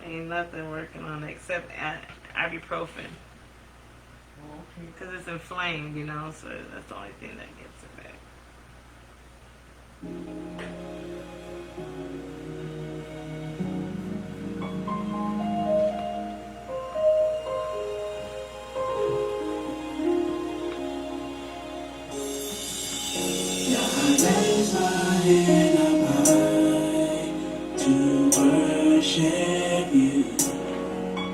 Ain't nothing working on it except ibuprofen. Because it's inflamed, you know, so that's the only thing that gets it back. Raise my hand up high to worship you,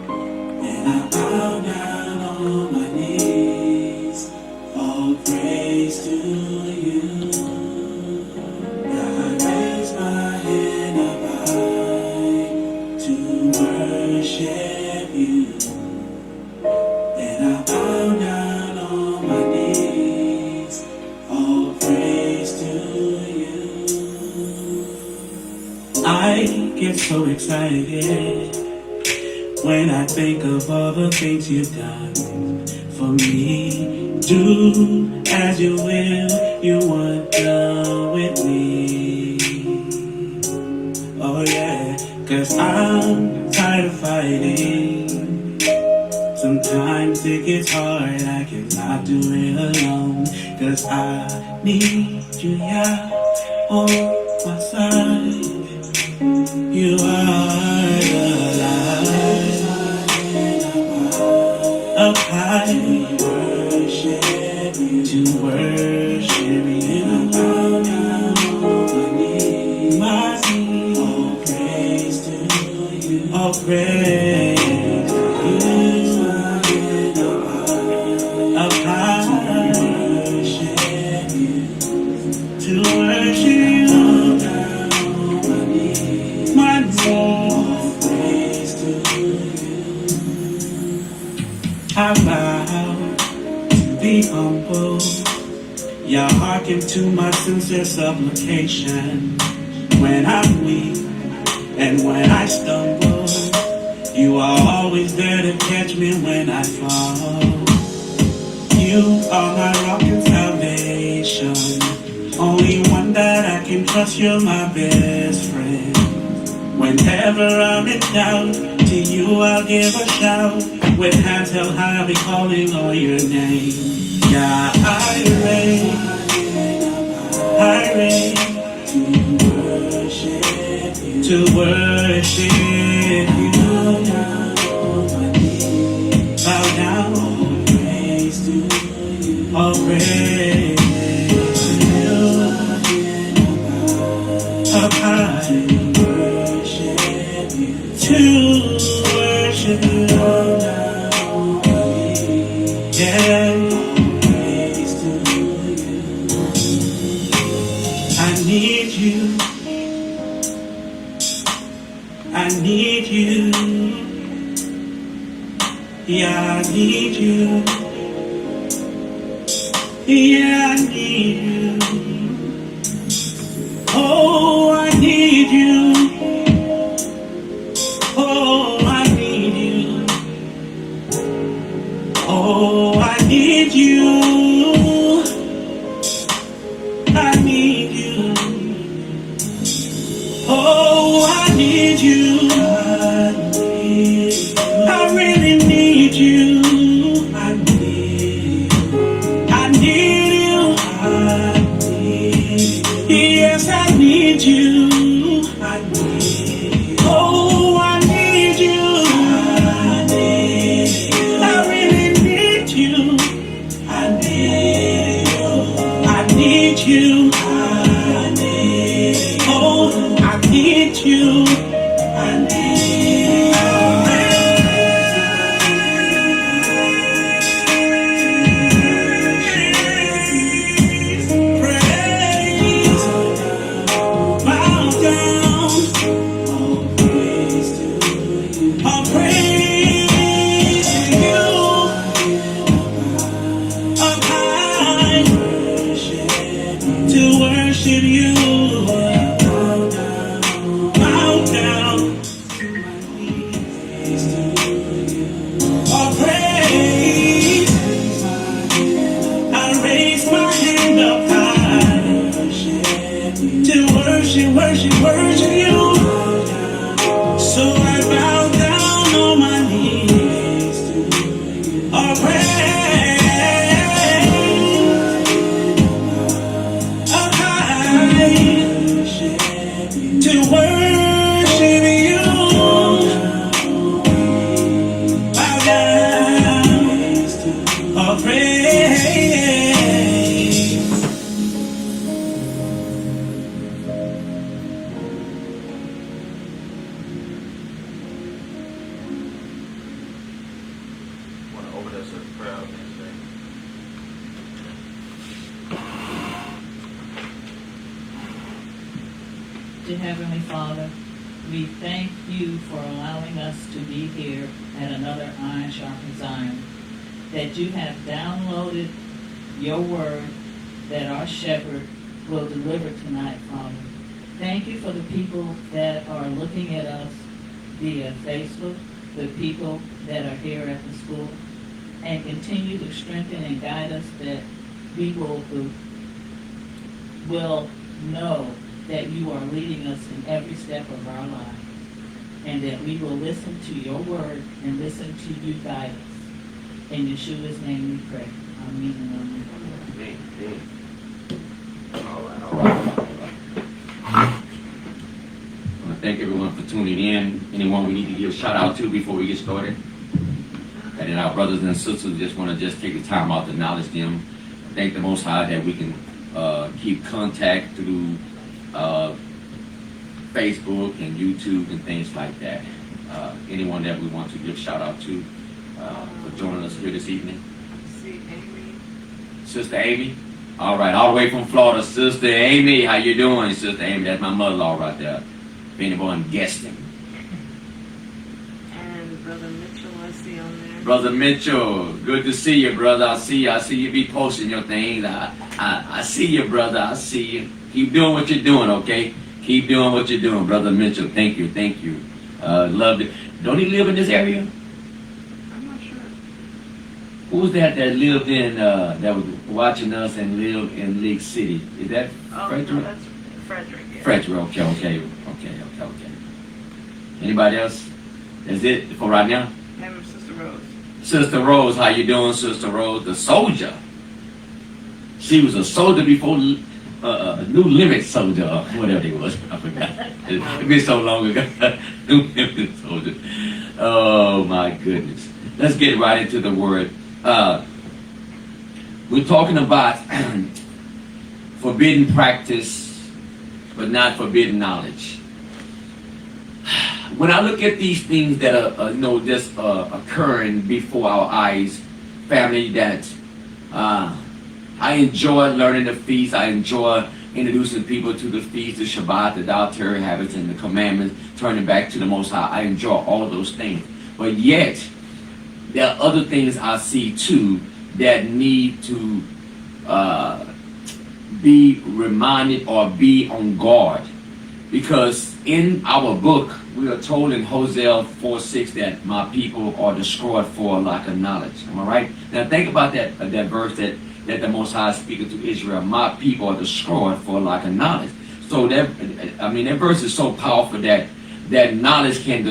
and I bow down on my knees, all praise to you. God, raise my hand up high to worship you, and I bow down on my knees, all praise to you. I get so excited when I think of all the things you've done for me. Do as you will, you want done with me. Oh yeah, 'cause I'm tired of fighting. Sometimes it gets hard, I cannot do it alone. 'Cause I need you, yeah, on my side. You are the light up high, to worship you. Bow down on my knees, all praise to you, all praise to you. Up high, to worship you. I vow to be humble, yeah, hearken to my sincere supplication. When I'm weak and when I stumble, you are always there to catch me when I fall. You are my rock and salvation, only one that I can trust. You're my best friend. Whenever I'm in doubt, to you I'll give a shout. With hands held high, I'll be calling on your name. Yeah, I raise to worship you. Bow down, all praise to you. Up high, to worship you. Yeah, I need you. I need you. Yeah, I need you. Yeah, I need you. Oh, I need you. Oh, I need you. Oh, I need you. I need you. Oh, I need you. I really need you. I need you. Yes, I need you. Oh, I need you. I really need you. I need you. Oh, I need you. To worship you, bow down to my Dear Heavenly Father, we thank you for allowing us to be here at another Iron Sharpens Iron, that you have downloaded your word that our shepherd will deliver tonight, Father. Thank you for the people that are looking at us via Facebook, the people that are here at the school, and continue to strengthen and guide us that we will know that you are leading us in every step of our lives, and that we will listen to your word and listen to you guide us. In Yeshua's name we pray. Amen and amen. All right. Thank everyone for tuning in. Anyone we need to give a shout out to before we get started? And then our brothers and sisters, just want to just take the time out to acknowledge them. Thank the Most High that we can keep contact through Facebook and YouTube and things like that. Anyone that we want to give a shout out to for joining us here this evening? See Amy. Sister Amy. All right, all the way from Florida, Sister Amy. How you doing, Sister Amy? That's my mother-in-law right there. If anyone guessing. And Brother Mitchell, I see on there. Brother Mitchell, good to see you, brother. I see you be posting your things. I see you, brother. I see you. Keep doing what you're doing, okay? Keep doing what you're doing, Brother Mitchell. Thank you. Loved it. Don't he live in this area? I'm not sure. Who was that lived in, that was watching us and lived in League City? Is that Frederick? No, that's Frederick. Yeah. Frederick, okay. Anybody else? That's it for right now? Name of Sister Rose. Sister Rose, how you doing, Sister Rose? The soldier. She was a soldier before a New Limit soldier, or whatever it was. I forgot. It's been so long ago. New Limit soldier. Oh my goodness. Let's get right into the word. We're talking about forbidden practice, but not forbidden knowledge. When I look at these things that are just occurring before our eyes, family, that I enjoy learning the feast. I enjoy introducing people to the feast, the Shabbat, the dietary habits, and the commandments, turning back to the Most High. I enjoy all of those things. But yet, there are other things I see too that need to be reminded or be on guard. Because in our book, we are told in Hosea 4:6 that my people are destroyed for lack of knowledge. Am I right? Now think about that verse that the Most High is speaking to Israel. My people are destroyed for lack of knowledge. So that verse is so powerful that knowledge can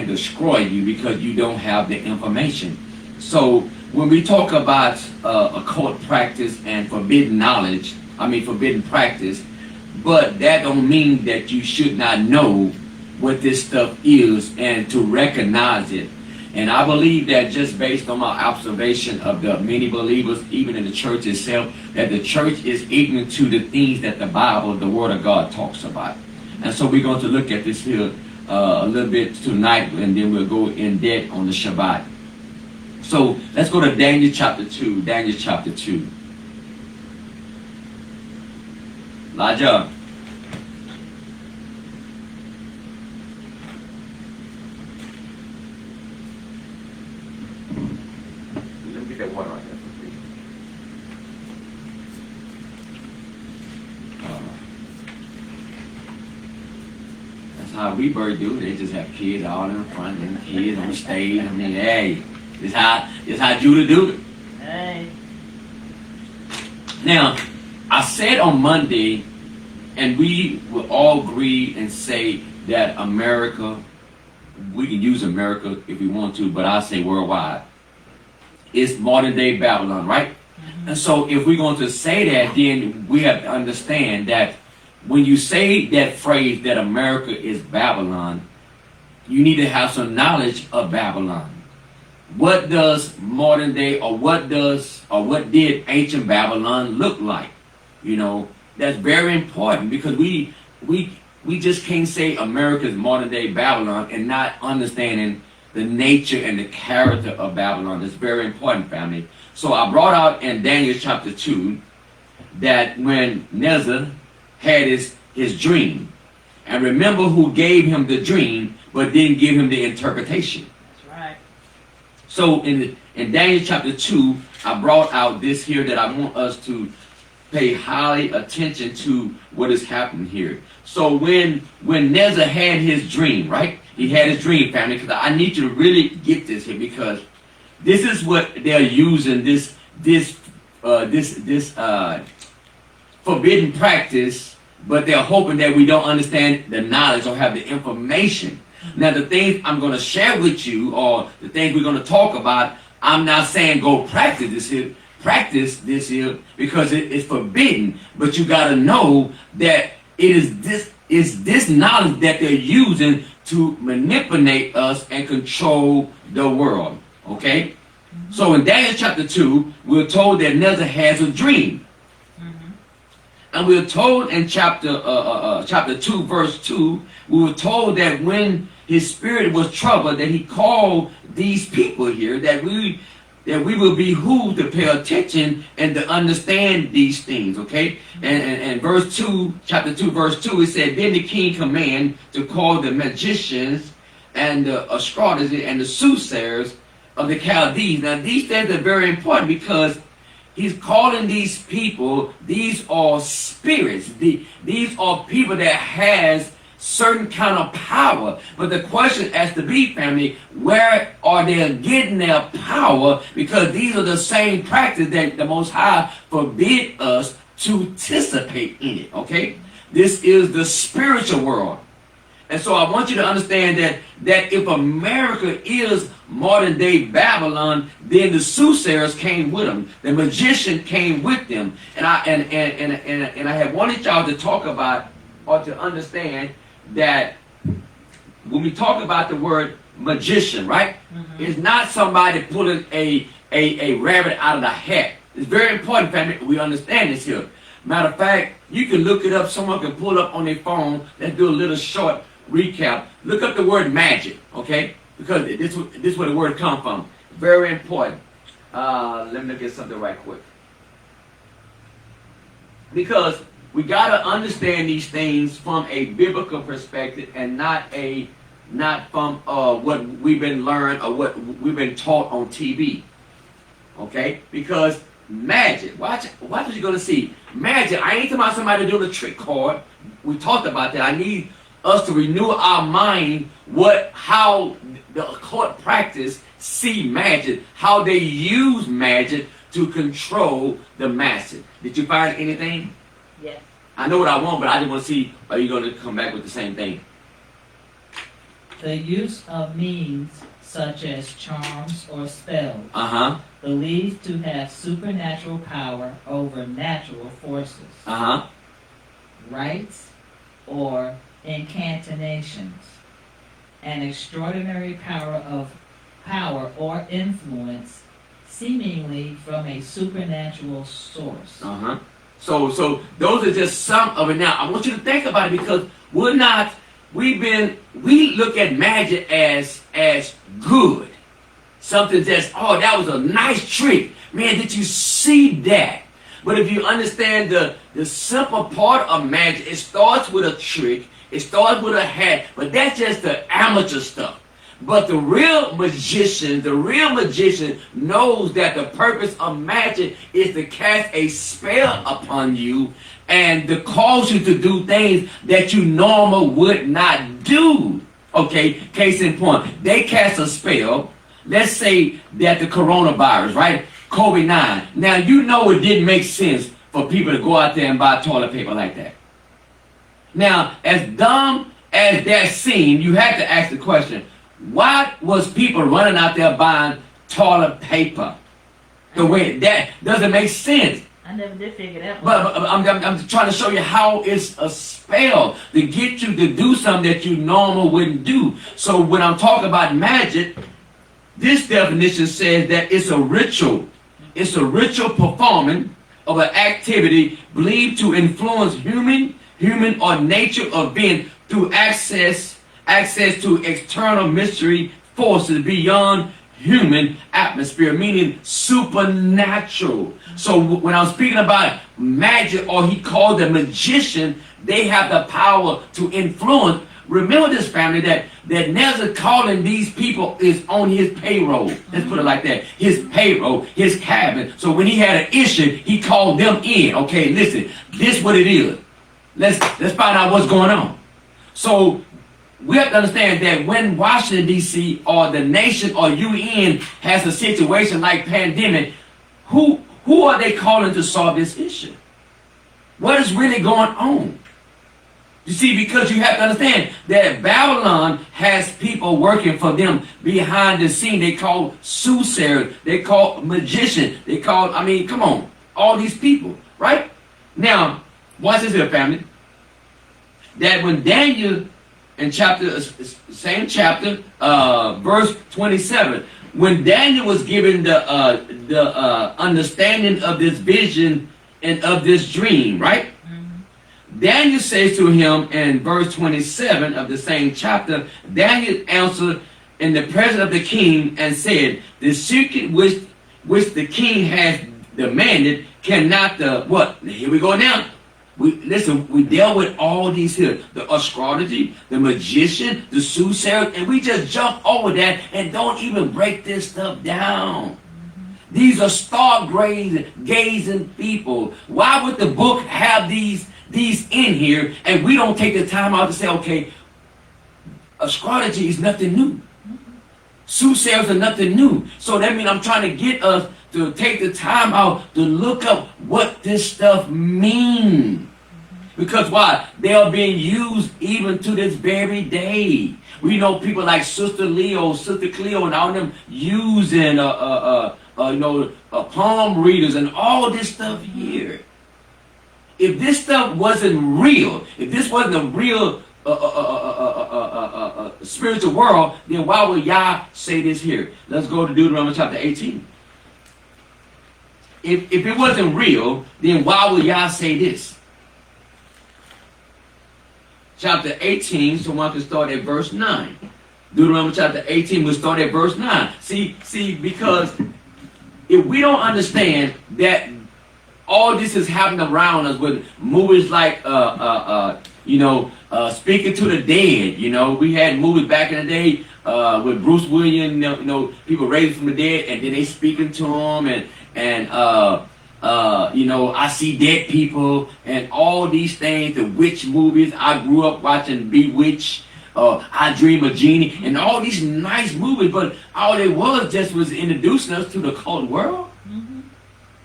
destroy you because you don't have the information. So when we talk about occult practice and forbidden practice, but that don't mean that you should not know what this stuff is and to recognize it. And I believe that just based on my observation of the many believers, even in the church itself, that the church is ignorant to the things that the Bible, the Word of God, talks about. And so we're going to look at this here a little bit tonight, and then we'll go in depth on the Shabbat. So let's go to Daniel chapter 2. Daniel chapter 2. Elijah. Let me get that water right there. That's how we bird do. They just have kids all in front and kids on the stage. I mean, hey, it's how Judah do it. Hey. Now, I said on Monday, and we will all agree and say that America, we can use America if we want to, but I say worldwide, is modern day Babylon, right? And so if we're going to say that, then we have to understand that when you say that phrase that America is Babylon, you need to have some knowledge of Babylon. What does modern day, or what did ancient Babylon look like? You know, that's very important, because we just can't say America's modern day Babylon and not understanding the nature and the character of Babylon. That's very important, family. So I brought out in Daniel chapter 2 that when Nebuchadnezzar had his dream, and remember who gave him the dream but didn't give him the interpretation. That's right. So in Daniel chapter 2, I brought out this here that I want us to pay highly attention to what is happening here. So when Nebuchadnezzar had his dream, right? He had his dream, family, because I need you to really get this here, because this is what they're using this forbidden practice, but they're hoping that we don't understand the knowledge or have the information. Now, the things I'm going to share with you, or the things we're going to talk about, I'm not saying go practice this here, because it's forbidden. But you got to know that it is this knowledge that they're using to manipulate us and control the world. Okay? So in Daniel chapter 2, we're told that Nebuchadnezzar has a dream. And we're told in chapter 2, verse 2, we were told that when his spirit was troubled, that he called these people here, that we will behoove to pay attention and to understand these things, okay? And verse 2, chapter 2, verse 2, it said, then the king commanded to call the magicians and the astrologers and the soothsayers of the Chaldees. Now, these things are very important, because he's calling these people, these are spirits. These are people that has certain kind of power. But the question has to be, family, where are they getting their power? Because these are the same practice that the Most High forbid us to participate in it, okay? This is the spiritual world. And so I want you to understand that if America is modern day Babylon, then the soothsayers came with them. The magician came with them. And I have wanted y'all to talk about, or to understand, that when we talk about the word magician, right? It's not somebody pulling a rabbit out of the hat. It's very important, family, we understand this here. Matter of fact, you can look it up. Someone can pull up on their phone. Let's do a little short recap. Look up the word magic, okay? Because this is where the word comes from. Very important. Let me look at something right quick. Because we got to understand these things from a biblical perspective, and not from what we've been learned or what we've been taught on TV. Okay? Because magic, watch what you're going to see. Magic, I ain't talking about somebody doing a trick card. We talked about that. I need us to renew our mind how the occult practice see magic, how they use magic to control the masses. Did you find anything? Yes. I know what I want, but I just want to see, are you going to come back with the same thing? The use of means such as charms or spells Uh-huh. believed to have supernatural power over natural forces. Uh-huh. Rites or incantations. An extraordinary power or influence seemingly from a supernatural source. Uh-huh. So those are just some of it. Now, I want you to think about it, because we look at magic as good. Something that's, oh, that was a nice trick. Man, did you see that? But if you understand the simple part of magic, it starts with a trick, it starts with a hat, but that's just the amateur stuff. But the real magician knows that the purpose of magic is to cast a spell upon you and to cause you to do things that you normally would not do. Okay, case in point, they cast a spell. Let's say that the coronavirus, right? COVID-19. Now, you know it didn't make sense for people to go out there and buy toilet paper like that. Now, as dumb as that seemed, you have to ask the question, why was people running out there buying toilet paper? The way that doesn't make sense. I never did figure that But one. I'm trying to show you how it's a spell to get you to do something that you normally wouldn't do. So when I'm talking about magic, this definition says that it's a ritual. It's a ritual performance of an activity believed to influence human or nature of being through access to external mystery forces beyond human atmosphere, meaning supernatural. So when I was speaking about magic, or he called the magician, they have the power to influence. Remember this, family, that Nezar calling these people is on his payroll. Let's put it like that. His payroll, his cabin. So when he had an issue, he called them in. Okay, listen, this is what it is. Let's find out what's going on. So we have to understand that when Washington, D.C. or the nation or UN has a situation like pandemic, who are they calling to solve this issue? What is really going on? You see, because you have to understand that Babylon has people working for them behind the scene. They call soothsayers. They call magicians. They call, I mean, come on, all these people, right? Now, watch this here, family. That when Daniel in same chapter, verse 27, when Daniel was given the understanding of this vision and of this dream, right? Daniel says to him in verse 27 of the same chapter, Daniel answered in the presence of the king and said, the secret which the king has demanded cannot what? Here we go now. We dealt with all these here, the astrology, the magician, the soothsayer, and we just jump over that and don't even break this stuff down. These are star-gazing people. Why would the book have these in here and we don't take the time out to say, okay, astrology is nothing new. Soothsayers are nothing new. So that means I'm trying to get us to take the time out to look up what this stuff means. Because why? They are being used even to this very day. We know people like Sister Leo, Sister Cleo, and all them using palm readers and all this stuff here. If this stuff wasn't real, if this wasn't a real spiritual world, then why would Yah say this here? Let's go to Deuteronomy chapter 18. If it wasn't real, then why would Yah say this? Chapter 18, so one can start at verse 9. Deuteronomy chapter 18, we'll start at verse 9. See, because if we don't understand that all this is happening around us with movies like, Speaking to the Dead. We had movies back in the day with Bruce Williams, people raised from the dead, and then they speaking to them, and I See Dead People, and all these things, the witch movies. I grew up watching Bewitched, I Dream of Jeannie, and all these nice movies, but all it was introducing us to the cult world.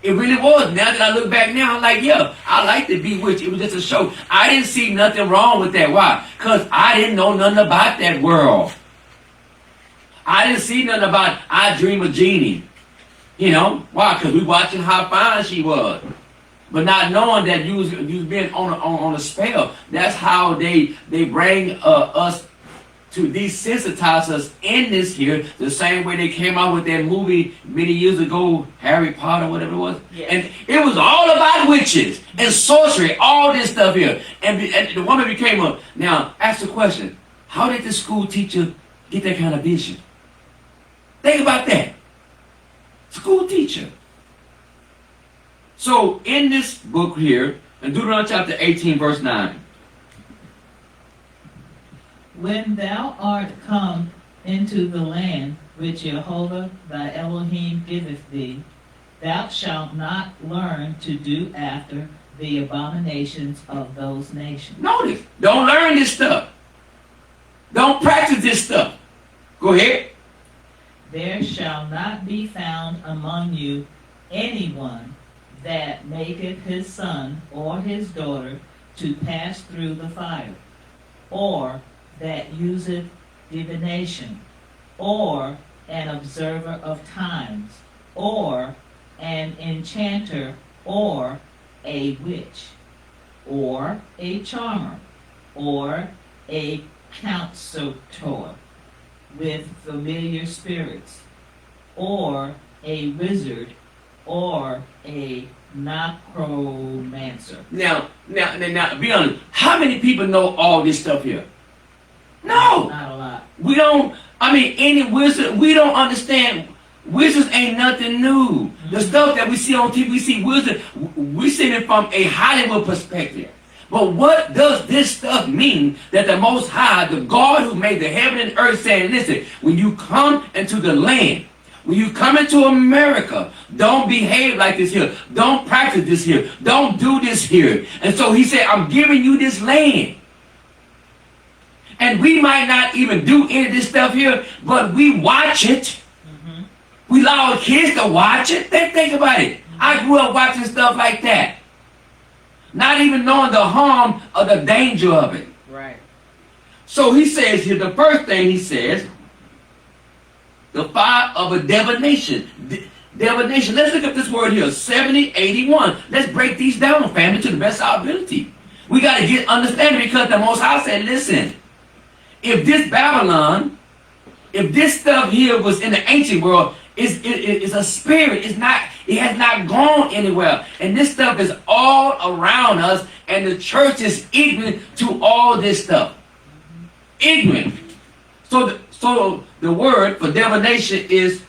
It really was. Now that I look back now, I'm like, yeah, I like the Bewitched. It was just a show. I didn't see nothing wrong with that. Why? Because I didn't know nothing about that world. I didn't see nothing about I Dream of Jeannie. Why? Because we watching how fine she was. But not knowing that you was being on a spell. That's how they bring us to desensitize us in this here, the same way they came out with that movie many years ago, Harry Potter, whatever it was. Yeah. And it was all about witches and sorcery, all this stuff here. And the woman became now, ask the question, how did the school teacher get that kind of vision? Think about that. School teacher. So in this book here, in Deuteronomy chapter 18, verse 9, when thou art come into the land which Jehovah thy Elohim giveth thee, thou shalt not learn to do after the abominations of those nations. Notice, don't learn this stuff. Don't practice this stuff. Go ahead. There shall not be found among you anyone that maketh his son or his daughter to pass through the fire, or that useth divination, or an observer of times, or an enchanter, or a witch, or a charmer, or a counselor with familiar spirits, or a wizard, or a necromancer. Now, be honest. How many people know all this stuff here? No. Not a lot. We don't. I mean, any wizard, we don't understand. Wizards ain't nothing new. The stuff that we see on TV, we see wizards, we see it from a Hollywood perspective. But what does this stuff mean that the Most High, the God who made the heaven and earth, saying, listen, when you come into the land, when you come into America, don't behave like this here. Don't practice this here. Don't do this here. And so he said, I'm giving you this land. And we might not even do any of this stuff here, but we watch it. We allow our kids to watch it. Think about it. I grew up watching stuff like that. Not even knowing the harm or the danger of it. Right. So he says here, the first thing he says, the fire of a divination. Divination. Let's look at this word here, 7081. Let's break these down, family, to the best of our ability. We got to get understanding because the Most High said, listen, if this Babylon, if this stuff here was in the ancient world, it's a spirit. It has not gone anywhere. And this stuff is all around us, and the church is ignorant to all this stuff. Ignorant. So the word for divination is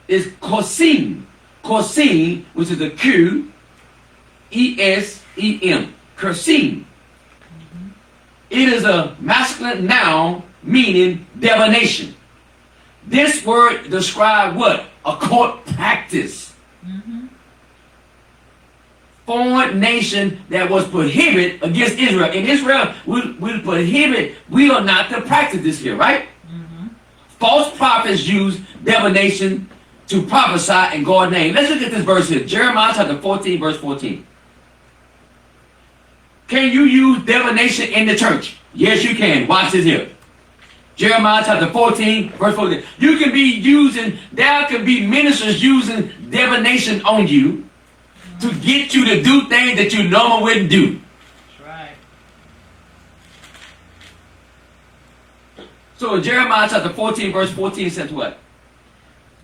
kosim. Kosim, which is a Q, E-S-E-M. Kosim. It is a masculine noun meaning divination. This word describes what? A court practice. Foreign nation that was prohibited against Israel. In Israel, we prohibit, we are not to practice this here, right? False prophets use divination to prophesy in God's name. Let's look at this verse here. Jeremiah chapter 14, verse 14. Can you use divination in the church? Yes, you can. Watch this here. Jeremiah chapter 14, verse 14. You can be using, there can be ministers using divination on you to get you to do things that you normally wouldn't do. That's right. So Jeremiah chapter 14, verse 14 says what?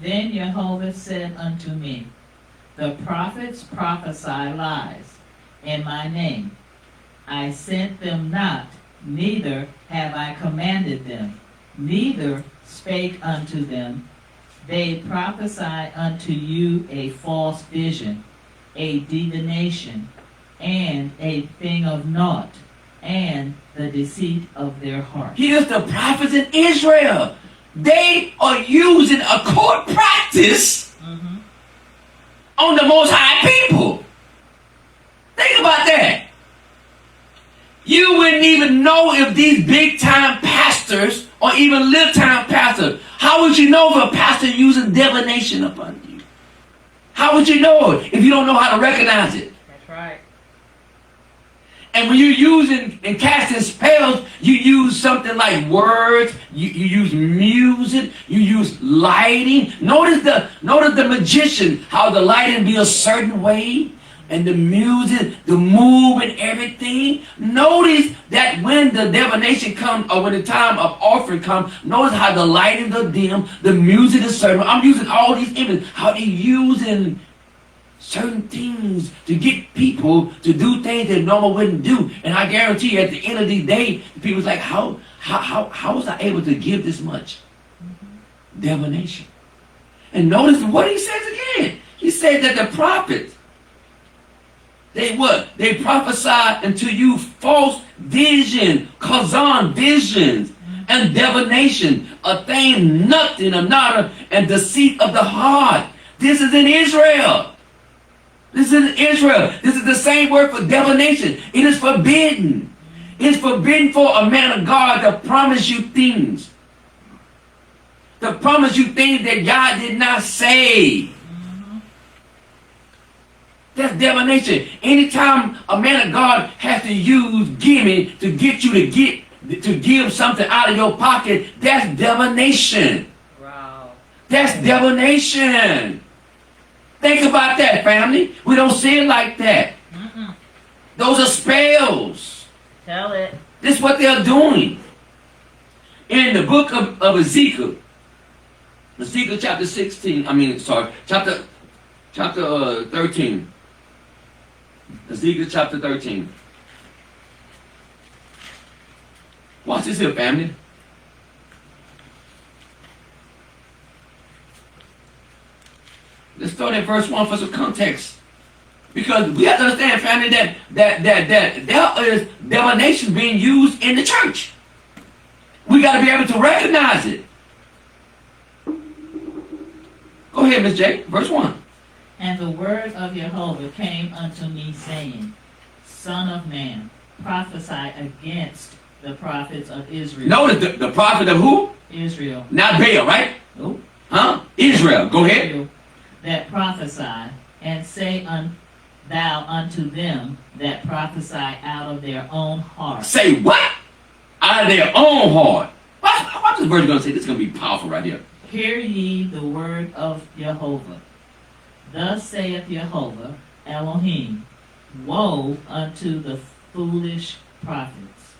Then Jehovah said unto me, the prophets prophesy lies in my name. I sent them not, neither have I commanded them, neither spake unto them. They prophesy unto you a false vision, a divination, and a thing of naught, and the deceit of their heart. Here's the prophets in Israel. They are using a court practice on the Most High people. Think about that. You wouldn't even know if these big-time pastors or even little-time pastors, how would you know if a pastor using divination upon you? How would you know it if you don't know how to recognize it? That's right. And when you're using and casting spells, you use something like words, you use music, you use lighting. Notice the magician, how the lighting be a certain way, and the music, the move and everything. Notice that when the divination comes, or when the time of offering comes, notice how the lighting is dim, the music is certain. I'm using all these images, how they're using certain things to get people to do things they normally wouldn't do. And I guarantee you, at the end of the day, people's like, how was I able to give this much? Divination. And notice what he says again. He said that the prophets, they what? They prophesy unto you false vision, kazan visions, and divination, a thing nothing, another, and deceit of the heart. This is in Israel. This is in Israel. This is the same word for divination. It is forbidden. It's forbidden for a man of God to promise you things. To promise you things that God did not say. That's divination. Anytime a man of God has to use giving to get you to give something out of your pocket, that's divination. Wow. That's divination. Think about that, family. We don't see it like that. Those are spells. Tell it. This is what they're doing. In the book of Ezekiel, Ezekiel chapter 13. Ezekiel chapter 13. Watch this here, family. Let's start at verse 1 for some context. Because we have to understand, family, that there is divination being used in the church. We got to be able to recognize it. Go ahead, Miss J. Verse 1. And the word of Jehovah came unto me, saying, Son of man, prophesy against the prophets of Israel. Notice the prophet of who? Israel. Not Baal, right? Nope. Huh? Israel. Go ahead. Israel, that prophesy, and say thou unto them that prophesy out of their own heart. Say what? Out of their own heart. What's this verse going to say? This is going to be powerful right here. Hear ye the word of Jehovah. Thus saith Jehovah Elohim, woe unto the foolish prophets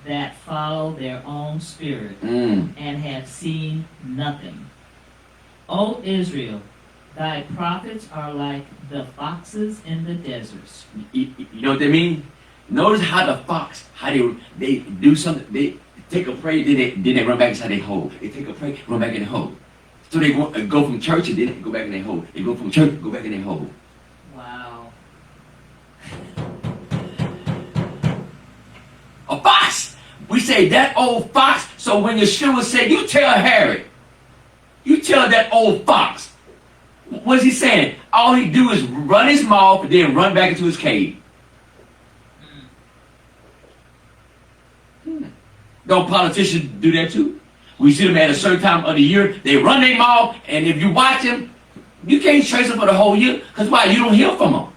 that follow their own spirit and have seen nothing. O Israel, thy prophets are like the foxes in the deserts. You know what they mean? Notice how the fox, how they do something. They take a prey, then they run back inside their hole. They take a prey, run back in the hole. So they go from church and then they go back in their hole. They go from church, go back in their hole. Wow. A fox. We say that old fox. So when Yeshua said, you tell Herod, you tell that old fox. What's he saying? All he do is run his mouth and then run back into his cave. Don't politicians do that too? We see them at a certain time of the year. They run their mouth, and if you watch them, you can't trace them for the whole year. Because why? You don't hear from them.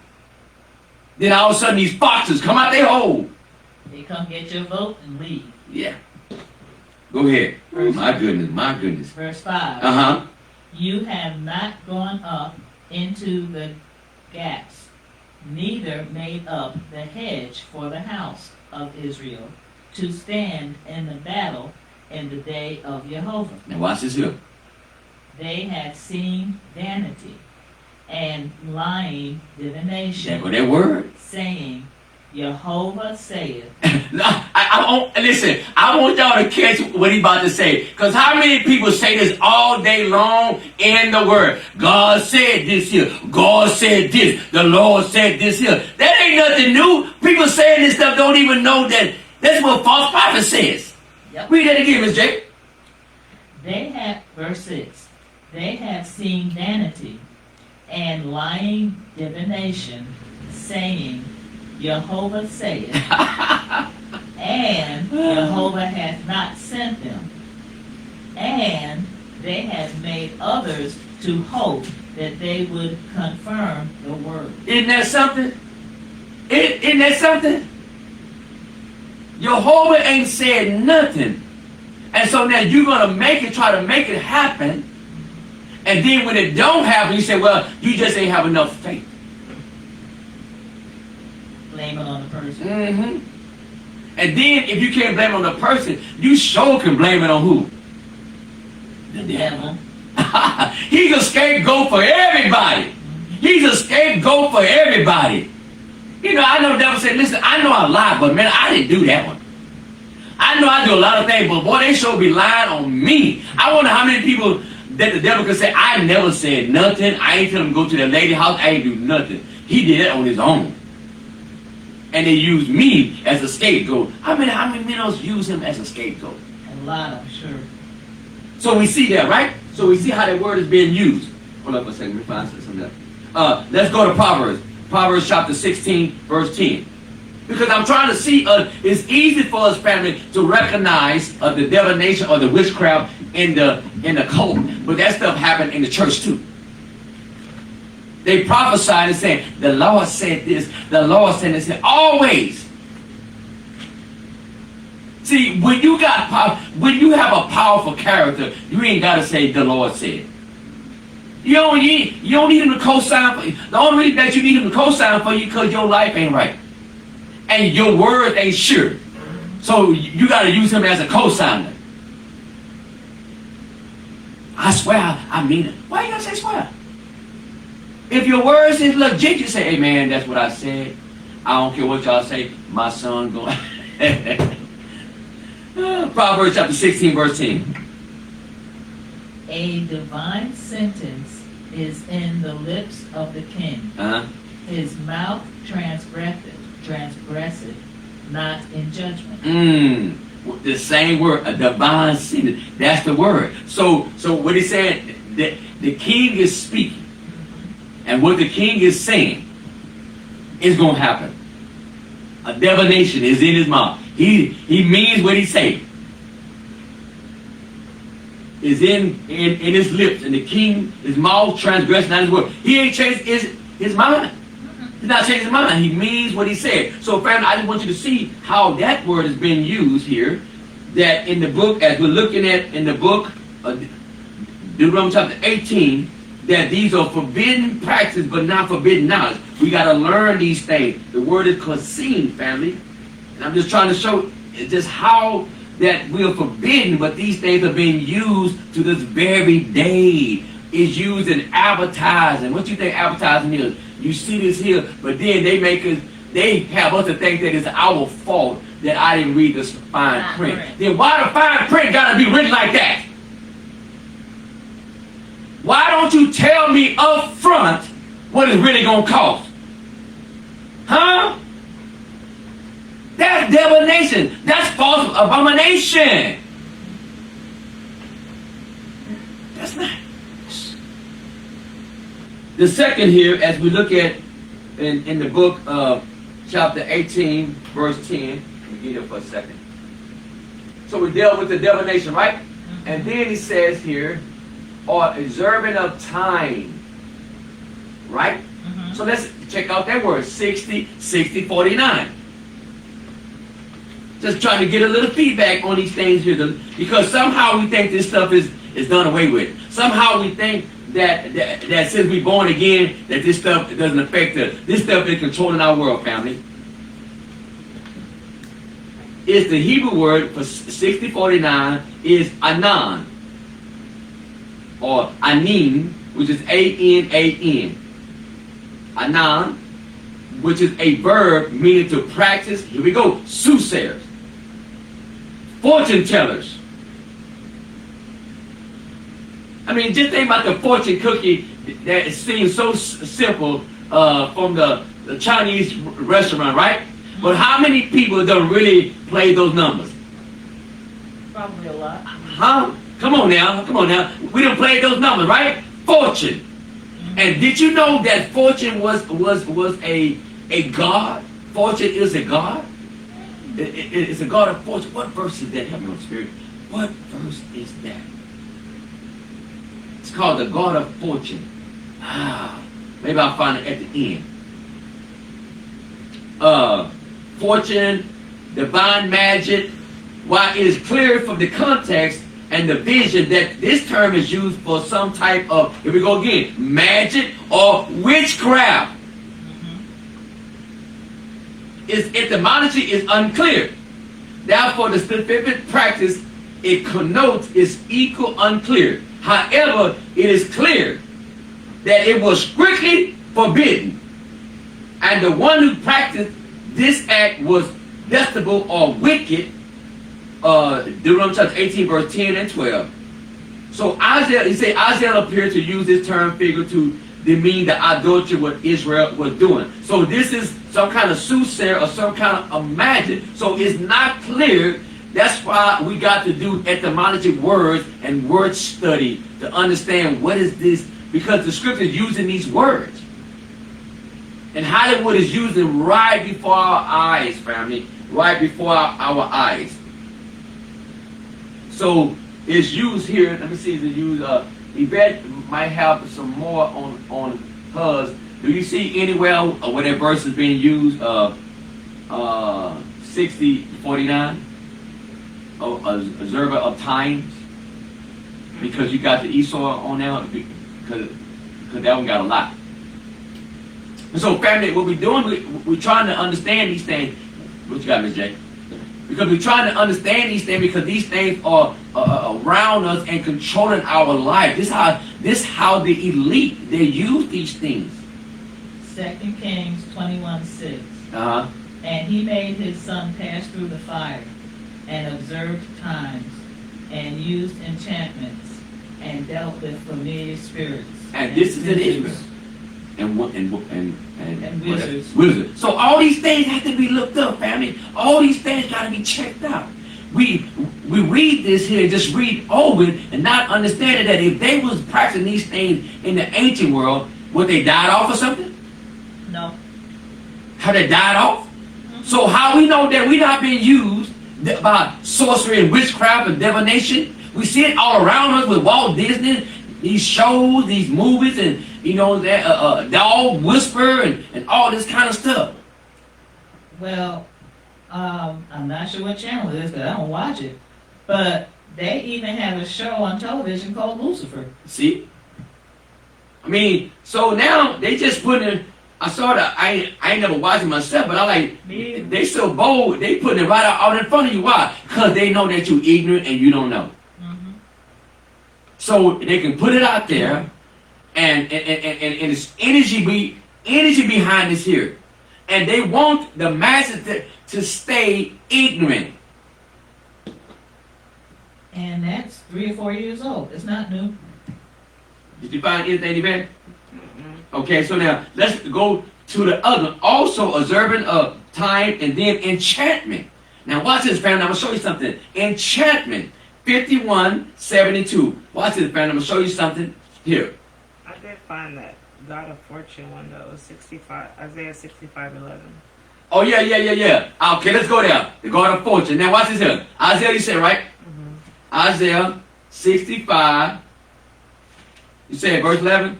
Then all of a sudden, these foxes come out their hole. They come get your vote and leave. Yeah. Go ahead. My goodness, my goodness. Verse 5. Uh-huh. You have not gone up into the gaps, neither made up the hedge for the house of Israel, to stand in the battle in the day of Jehovah. Now watch this here. They had seen vanity and lying divination. There go that word. Saying, Jehovah saith. Listen, I want y'all to catch what he about to say. Because how many people say this all day long in the word? God said this here. God said this. The Lord said this here. That ain't nothing new. People saying this stuff don't even know that. That's what false prophet says. Yep. Read that again, Miss J. They have, verse 6, they have seen vanity and lying divination, saying, Jehovah saith, and Jehovah hath not sent them. And they have made others to hope that they would confirm the word. Isn't that something? Isn't that something? Jehovah ain't said nothing. And so now you're going to try to make it happen. And then when it don't happen, you say, well, you just ain't have enough faith. Blame it on the person. Mm-hmm. And then if you can't blame it on the person, you sure can blame it on who? The devil. He's a scapegoat for everybody. He's a scapegoat for everybody. You know, I know the devil said, listen, I know I lied, but man, I didn't do that one. I know I do a lot of things, but boy, they sure be lying on me. I wonder how many people that the devil could say, I never said nothing. I ain't tell him to go to the lady house. I ain't do nothing. He did it on his own. And they used me as a scapegoat. How many minnows use him as a scapegoat? A lot, I'm sure. So we see that, right? So we see how that word is being used. Hold up a second, let me find something else. Let's go to Proverbs. Proverbs chapter 16, verse 10. Because I'm trying to see, it's easy for us, family, to recognize the divination or the witchcraft in the cult. But that stuff happened in the church too. They prophesied and said, the Lord said this, the Lord said this, always. See, when you have a powerful character, you ain't got to say the Lord said. You don't need him to co-sign for you. The only reason that you need him to co-sign for you because your life ain't right. And your word ain't sure. So you got to use him as a co-signer. I swear, I mean it. Why you got to say swear? If your words is legit, you say, hey man, that's what I said. I don't care what y'all say. My son going. Proverbs chapter 16, verse 10. A divine sentence is in the lips of the king. His mouth transgresseth not in judgment. The same word, a divine sentence. That's the word. So what he said, that the king is speaking, and what the king is saying is going to happen. A divination is in his mouth. He means what he say. Is in his lips, and the king, his mouth transgressed not his word. He ain't changed his mind. He's not changing his mind. He means what he said. So, family, I just want you to see how that word is being used here. That in the book, as we're looking at in the book, Deuteronomy chapter 18, that these are forbidden practices, but not forbidden knowledge. We got to learn these things. The word is conceived, family. And I'm just trying to show just how that we are forbidden, but these things are being used to this very day. It's used in advertising. What you think advertising is? You see this here, but then they have us to think that it's our fault that I didn't read this fine print. Then why the fine print got to be written like that? Why don't you tell me up front what it's really going to cost? Huh? That's divination. That's false abomination. That's not. The second here, as we look at in the book of chapter 18, verse 10. Let me get it for a second. So we dealt with the divination, right? And then he says here, or observing of time. Right? So let's check out that word, 60, 49. Just trying to get a little feedback on these things here, because somehow we think this stuff is done away with. Somehow we think that since we're born again, that this stuff doesn't affect us. This stuff is controlling our world, family. It's the Hebrew word for 6049 is anan, or anin, which is A-N-A-N. Anan, which is a verb meaning to practice. Here we go. Soothsayers, fortune tellers. I mean, just think about the fortune cookie that it seems so simple from the Chinese restaurant, right? But how many people don't really play those numbers? Probably a lot. Huh? Come on now. We don't play those numbers, right? Fortune. And did you know that fortune was a god? Fortune is a god. It's a god of fortune. What verse is that? Help me, Holy Spirit. What verse is that? It's called the god of fortune. Maybe I'll find it at the end. Fortune, divine magic. While it is clear from the context and the vision that this term is used for some type of, here we go again, magic or witchcraft. Its etymology is unclear. Therefore, the specific practice it connotes is equal unclear. However, it is clear that it was strictly forbidden, and the one who practiced this act was detestable or wicked. Deuteronomy chapter 18, verse 10 and 12. So Isaiah appeared to use this term figure to demean the idolatry what Israel was doing. So this is some kind of soothsayer or some kind of magic. So it's not clear. That's why we got to do etymology words and word study to understand what is this, because the scripture is using these words. And Hollywood is using right before our eyes, family. Right before our eyes. So it's used here. Let me see if it's used. Yvette might have some more on hers. Do you see anywhere where that verse is being used? 60:49. Observer of times. Because you got the Esau on now. Because that one got a lot. And so, family, what we're doing, we're trying to understand these things. What you got, Miss J? Because we're trying to understand these things, because these things are around us and controlling our life. This is how the elite, they use these things. 2 Kings 21:6. And he made his son pass through the fire, and observed times, and used enchantments, and dealt with familiar spirits. And this is in Israel. And wizards. Wizards. So all these things have to be looked up, family. All these things got to be checked out. We read this here, just read over it, and not understanding that if they was practicing these things in the ancient world, would they died off or something? No. How they died off? So how we know that we not being used by sorcery and witchcraft and divination? We see it all around us with Walt Disney, these shows, these movies, and you know that dog whisper and all this kind of stuff. Well, I'm not sure what channel it is because I don't watch it. But they even have a show on television called Lucifer. See? I mean, so now they just put in. I saw that. I ain't never watched it myself, but I like. They so bold. They putting it right out in front of you. Why? Because they know that you're ignorant and you don't know. Mm-hmm. So they can put it out there, and it's energy behind this here, and they want the masses to stay ignorant. And that's 3 or 4 years old. It's not new. Did you find anything event? Okay, so now let's go to the other. Also observing of time and then enchantment. Now watch this, family. I'm going to show you something. Enchantment, 51:72. Watch this, family. I'm going to show you something here. I did find that God of Fortune one though, 65, Isaiah 65:11. Oh, yeah. Okay, let's go there. The God of Fortune. Now watch this here. Isaiah, you said, right? Mm-hmm. Isaiah 65. You said verse 11?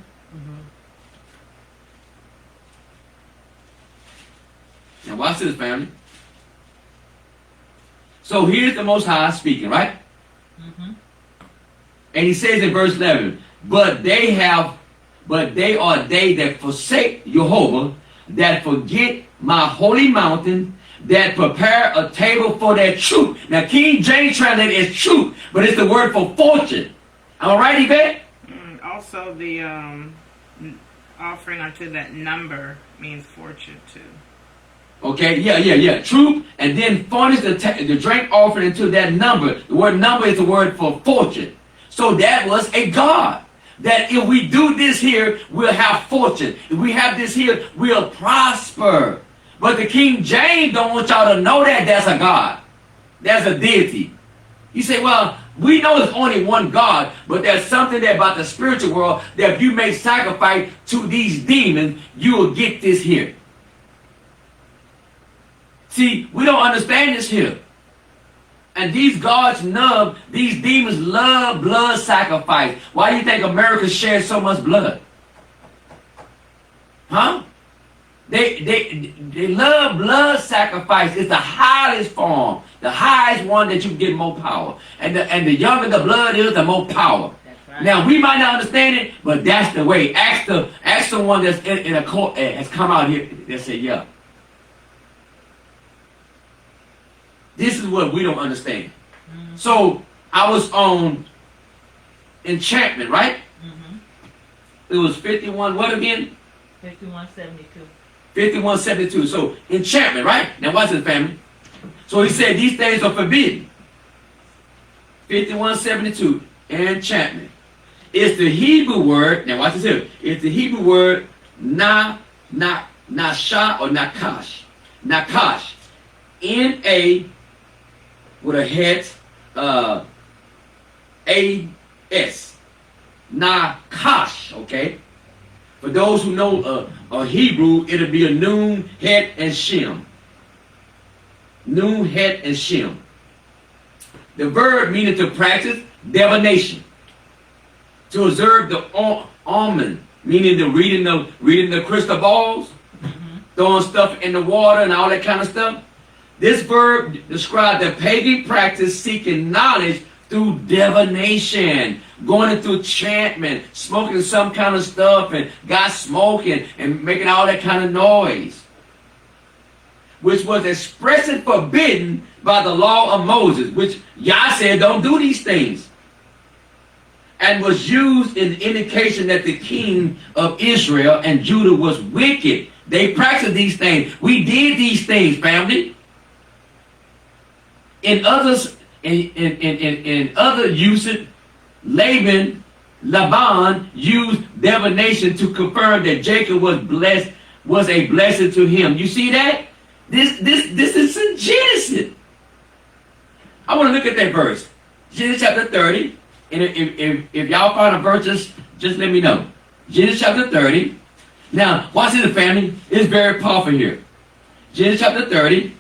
Now watch this, family. So here's the Most High speaking, right? Mm-hmm. And he says in verse 11, but they are they that forsake Jehovah, that forget my holy mountain, that prepare a table for their truth. Now King James translated as truth, but it's the word for fortune. Am I right, Yvette? Also, the offering unto that number means fortune too. Okay, yeah. Truth, and then furnish the drink offering into that number. The word number is the word for fortune. So that was a God. That if we do this here, we'll have fortune. If we have this here, we'll prosper. But the King James don't want y'all to know that that's a God. That's a deity. You say, well, we know there's only one God, but there's something that about the spiritual world that if you make sacrifice to these demons, you will get this here. See, we don't understand this here. And these gods love, these demons love blood sacrifice. Why do you think America shares so much blood? Huh? They love blood sacrifice. It's the highest form, the highest one that you can get more power. And the younger the blood is, the more power. Right. Now we might not understand it, but that's the way. Ask someone that's in a court has come out here. They say, yeah. This is what we don't understand. Mm-hmm. So I was on enchantment, right? Mm-hmm. It was 51. What again? 51:72. 51:72. So enchantment, right? Now watch this, family. So he said these things are forbidden. 51:72. Enchantment. It's the Hebrew word. Now watch this here. It's the Hebrew word nasha or nakash. Nakash. N-A with a het A-S. Nakash, okay? For those who know Hebrew, it'll be a noon, het, and shem. Noon, het, and shem. The verb meaning to practice divination. To observe the almond, meaning the reading the crystal balls, throwing stuff in the water and all that kind of stuff. This verb describes the pagan practice seeking knowledge through divination, going into enchantment, smoking some kind of stuff, and got smoking and making all that kind of noise, which was expressly forbidden by the law of Moses, which Yah said don't do these things, and was used in indication that the king of Israel and Judah was wicked. They practiced these things. We did these things, family. In other usage, Laban Laban used divination to confirm that Jacob was a blessing to him. You see that? This is in Genesis. I want to look at that verse. Genesis chapter 30. And if y'all find a verse, just let me know. Genesis chapter 30. Now, watch this, family. It's very powerful here. Genesis chapter 30.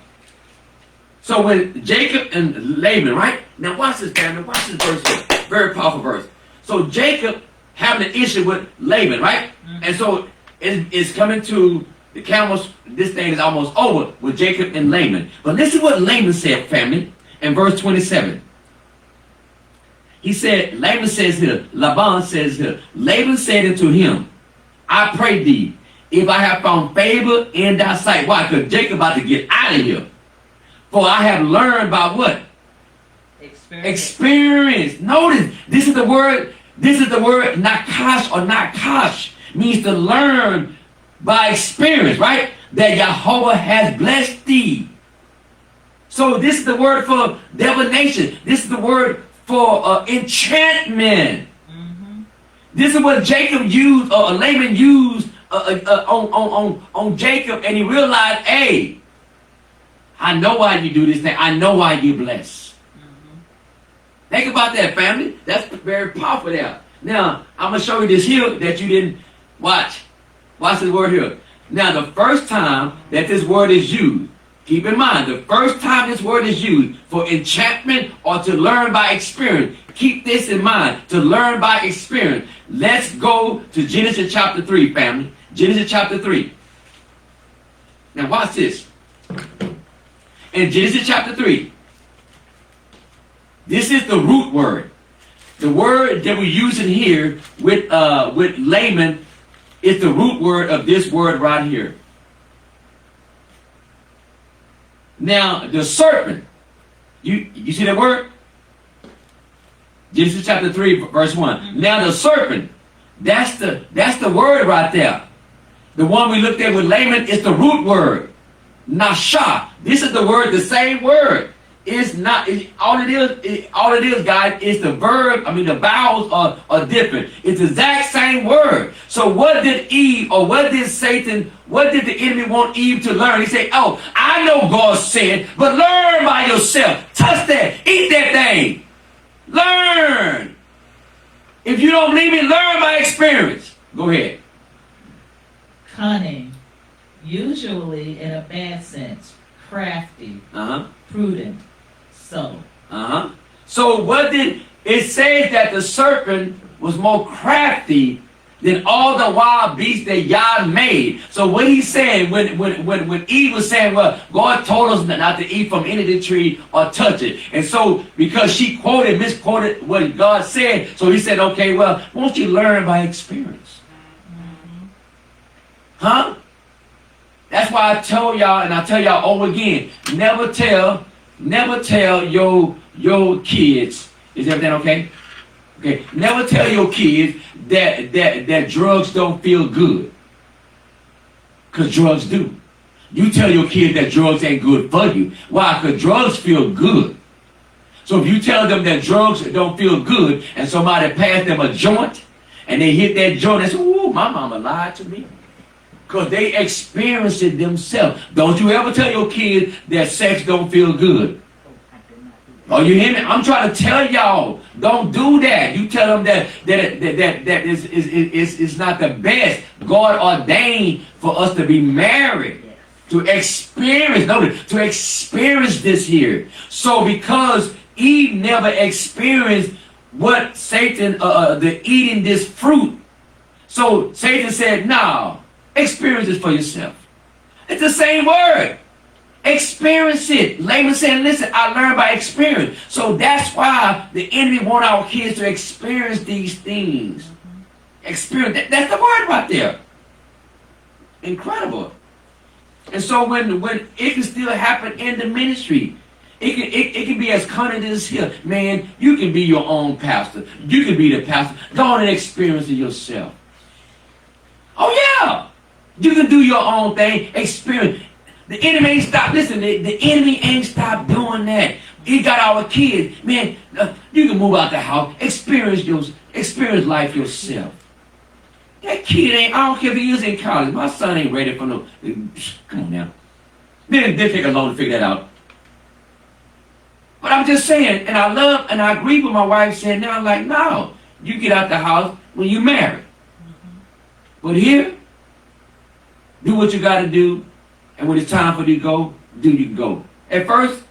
So when Jacob and Laban, right? Now watch this, family. Watch this verse here. Very powerful verse. So Jacob having an issue with Laban, right? Mm-hmm. And so it's coming to the camels. This thing is almost over with Jacob and Laban. But listen what Laban said, family, in verse 27. He said, Laban says here, Laban says here, Laban said unto him, I pray thee, if I have found favor in thy sight. Why? Because Jacob about to get out of here. For I have learned by what? Experience. Notice, this is the word nakash or nakash, means to learn by experience, right? That Jehovah has blessed thee. So this is the word for divination. This is the word for enchantment. Mm-hmm. This is what Jacob used, or Laban used on Jacob, and he realized, hey, I know why you do this thing. I know why you bless. Mm-hmm. Think about that, family. That's very powerful there. Now, I'm going to show you this here that you didn't watch. Watch this word here. Now, the first time that this word is used, keep in mind, the first time this word is used for enchantment or to learn by experience, keep this in mind, to learn by experience. Let's go to Genesis chapter 3, family. Genesis chapter 3. Now, watch this. In Genesis chapter 3, this is the root word. The word that we're using here with Laban is the root word of this word right here. Now, the serpent, you see that word? Genesis chapter 3, verse 1. Now the serpent, that's the word right there. The one we looked at with Laban is the root word. Nasha. This is the word, the same word. It's not, all it is, guys, is the verb, the vowels are different. It's the exact same word. So what did Eve, or what did Satan, what did the enemy want Eve to learn? He said, oh, I know God said, but learn by yourself. Touch that. Eat that thing. Learn. If you don't believe me, learn by experience. Go ahead. Cunning, usually in a bad sense, crafty, prudent, subtle. So what did it say? That the serpent was more crafty than all the wild beasts that Yah made. So what he's saying, when Eve was saying, well, God told us not to eat from any of the tree or touch it. And so because she misquoted what God said, so he said, okay, well, won't you learn by experience? Huh? That's why I tell y'all, and I tell y'all over again, never tell your kids, is everything okay? Okay, never tell your kids that drugs don't feel good. Because drugs do. You tell your kids that drugs ain't good for you. Why? Because drugs feel good. So if you tell them that drugs don't feel good, and somebody passed them a joint, and they hit that joint and say, ooh, my mama lied to me. Because they experienced it themselves. Don't you ever tell your kids that sex don't feel good. Oh, you hear me? I'm trying to tell y'all, don't do that. You tell them that is not the best. God ordained for us to be married, to experience this here. So because Eve never experienced what Satan, the eating this fruit, so Satan said, no. Experience it for yourself. It's the same word. Experience it. Laban said, listen, I learned by experience. So that's why the enemy want our kids to experience these things. Experience. That's the word right there. Incredible. And so when it can still happen in the ministry, it can be as cunning as here. Man, you can be your own pastor. You can be the pastor. Go on and experience it yourself. Oh yeah. You can do your own thing, experience. The enemy ain't stopped. Listen, the enemy ain't stopped doing that. He got our kids. Man, you can move out the house, experience Experience life yourself. That kid ain't, I don't care if he is in college. My son ain't ready for no, come on now. Then take a long to figure that out. But I'm just saying, and I love, and I agree with my wife saying now, like, no, you get out the house when you marry. But here, do what you got to do, and when it's time for you to go, you can go. At first,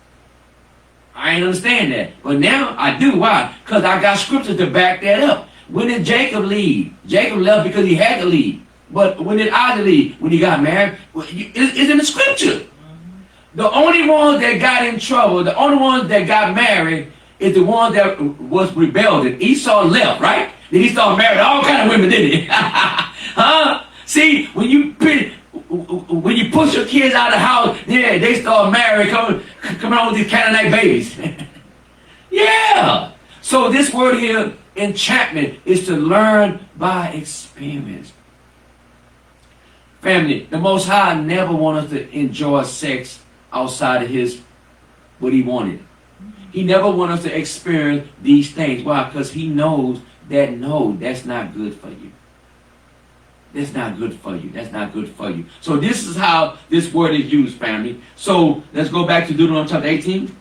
I ain't understand that. But now, I do. Why? Because I got scriptures to back that up. When did Jacob leave? Jacob left because he had to leave. But when did Isaac leave? When he got married? Well, it's in the scripture. The only ones that got in trouble, the only ones that got married, is the ones that was rebellion. Esau left, right? Then Esau married all kind of women, didn't he? Huh? See, when you push your kids out of the house, yeah, they start marrying, coming on with these Canaanite babies. Yeah. So this word here, enchantment, is to learn by experience. Family, the Most High never wanted us to enjoy sex outside of what he wanted. He never wanted us to experience these things. Why? Because he knows that no, that's not good for you. That's not good for you. That's not good for you. So this is how this word is used, family. So let's go back to Deuteronomy chapter 18.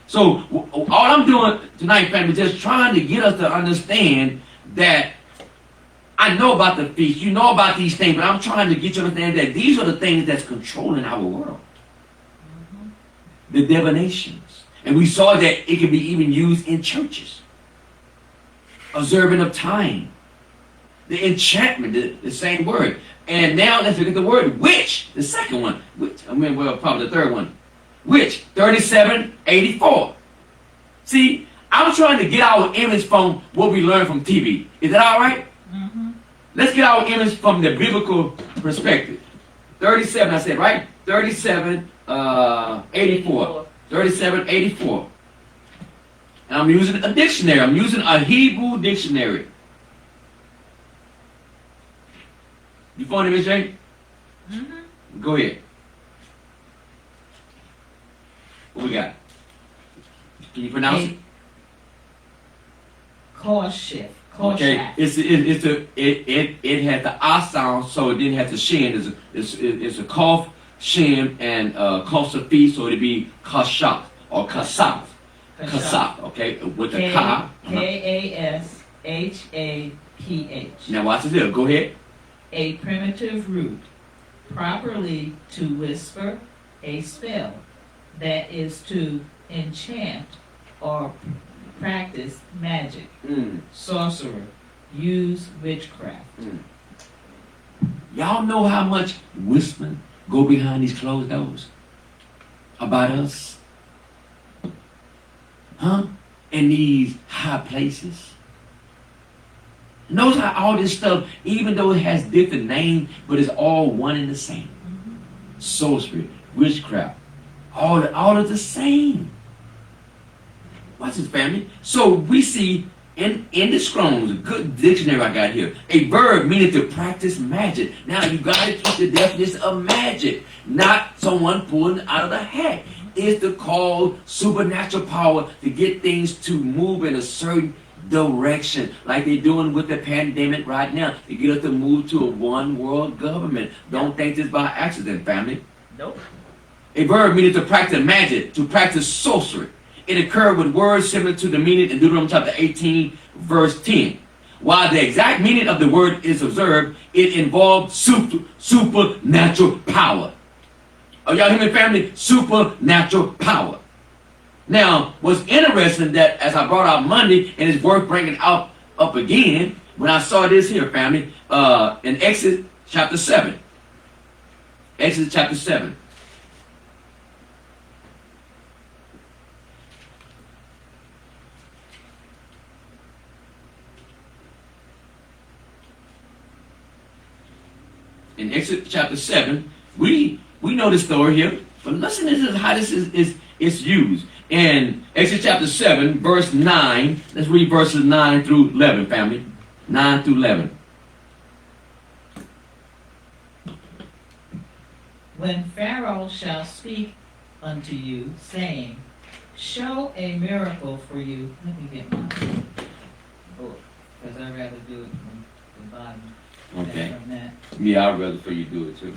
So all I'm doing tonight, family, is just trying to get us to understand that I know about the feast. You know about these things, but I'm trying to get you to understand that these are the things that's controlling our world. The divinations. And we saw that it can be even used in churches. Observing of time. The enchantment, the same word. And now let's look at the word witch, the second one. Which, probably the third one. Witch, 3784. See, I'm trying to get our image from what we learned from TV. Is that all right? Mm-hmm. Let's get our image from the biblical perspective. 37, I said, right? 3784. 3784. And I'm using a dictionary. I'm using a Hebrew dictionary. You found it, Miss Jane? Mm-hmm. Go ahead. What we got? Can you pronounce it? Cashapp. Okay. It had the I sound, so it didn't have the shin. It's a cough, shin, and kashapp, so it'd be cashapp or cashapp. Cashapp, okay, with the ka. Kashaph. Now watch this. Go ahead. A primitive root, properly to whisper a spell, that is to enchant or practice magic, sorcerer, use witchcraft. Y'all know how much whispering go behind these closed doors about us? Huh? In these high places. Notice how all this stuff, even though it has different names, but it's all one and the same. Sorcery, witchcraft, all of the same. Watch this, family. So we see in the Strong's, a good dictionary I got here, a verb meaning to practice magic. Now you got to keep the definition of magic, not someone pulling out of the hat. It's to call supernatural power to get things to move in a certain direction, like they're doing with the pandemic right now, to get us to move to a one world government. Don't think this by accident, family. Nope. A verb meaning to practice magic, to practice sorcery. It occurred with words similar to the meaning in Deuteronomy chapter 18, verse 10. While the exact meaning of the word is observed, it involved supernatural power. Are y'all hearing me, family? Supernatural power. Now, what's interesting that as I brought out Monday, and it's worth bringing up again, when I saw this here, family, in Exodus chapter 7. Exodus chapter 7. In Exodus chapter 7, we know the story here, but listen to this, how this is used. In Exodus chapter 7, verse 9, let's read verses 9 through 11, family. 9 through 11. When Pharaoh shall speak unto you, saying, show a miracle for you. Let me get my book. rather do it from the bottom. Okay. From that. Yeah, I'd rather for you do it too.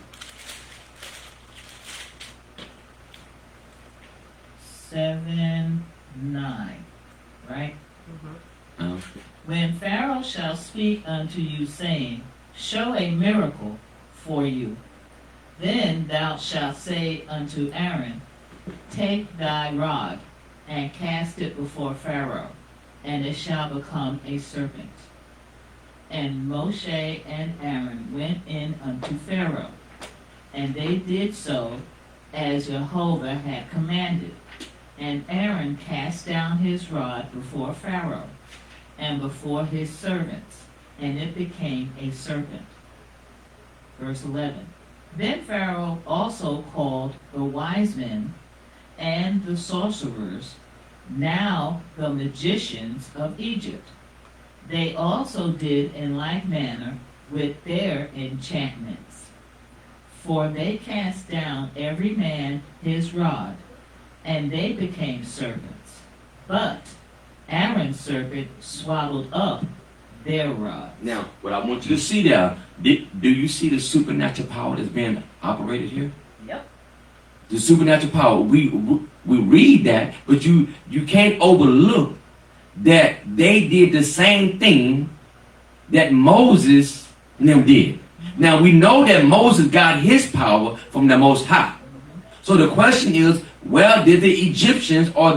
7:9, right? Uh, When Pharaoh shall speak unto you, saying, Show a miracle for you, then thou shalt say unto Aaron, Take thy rod, and cast it before Pharaoh, and it shall become a serpent. And Moshe and Aaron went in unto Pharaoh, and they did so as Jehovah had commanded. And Aaron cast down his rod before Pharaoh, and before his servants, and it became a serpent. Verse 11. Then Pharaoh also called the wise men and the sorcerers, now the magicians of Egypt. They also did in like manner with their enchantments. For they cast down every man his rod, and they became serpents. But Aaron's serpent swallowed up their rod. now, what I want you to see there, do you see the supernatural power that's being operated here? Yep. The supernatural power. We read that, but you can't overlook that they did the same thing that Moses and them did. Now we know that Moses got his power from the Most High. So the question is, where did the Egyptians or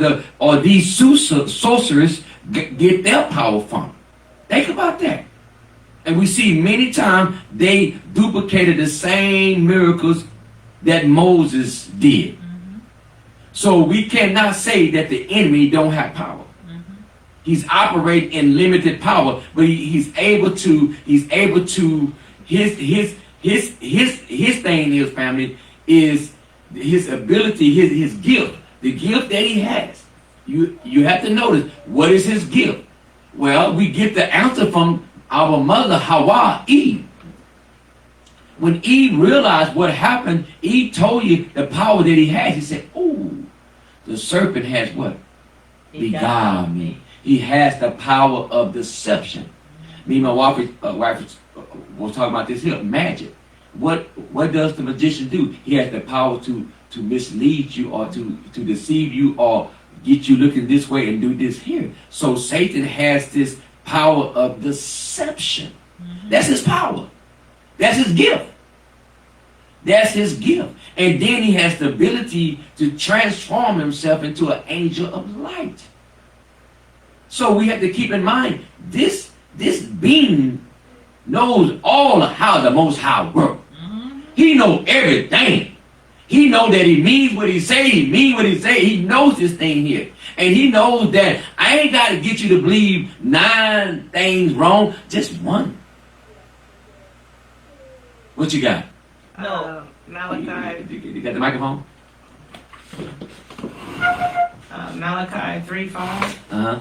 these sorcerers get their power from? Think about that. And we see many times they duplicated the same miracles that Moses did. So we cannot say that the enemy don't have power. He's operating in limited power, but he's able to his thing is, family, is his ability, his gift, the gift that he has. You have to notice, what is his gift? Well, we get the answer from our mother, Eve. When Eve realized what happened, Eve told you the power that he has. He said, "Oh, the serpent has what? Beguiled me." He has the power of deception. Me and my wife was talking about this here, magic. What does the magician do? He has the power to mislead you or to deceive you or get you looking this way and do this here. So Satan has this power of deception. That's his power. That's his gift. That's his gift. And then he has the ability to transform himself into an angel of light. So we have to keep in mind, this being knows all of how the Most High works. He knows everything. He knows that he means what he say. He means what he say. He knows this thing here. And he knows that I ain't got to get you to believe 9 things wrong, just one. What you got? Malachi. You got the microphone? Malachi 3:5. Uh-huh.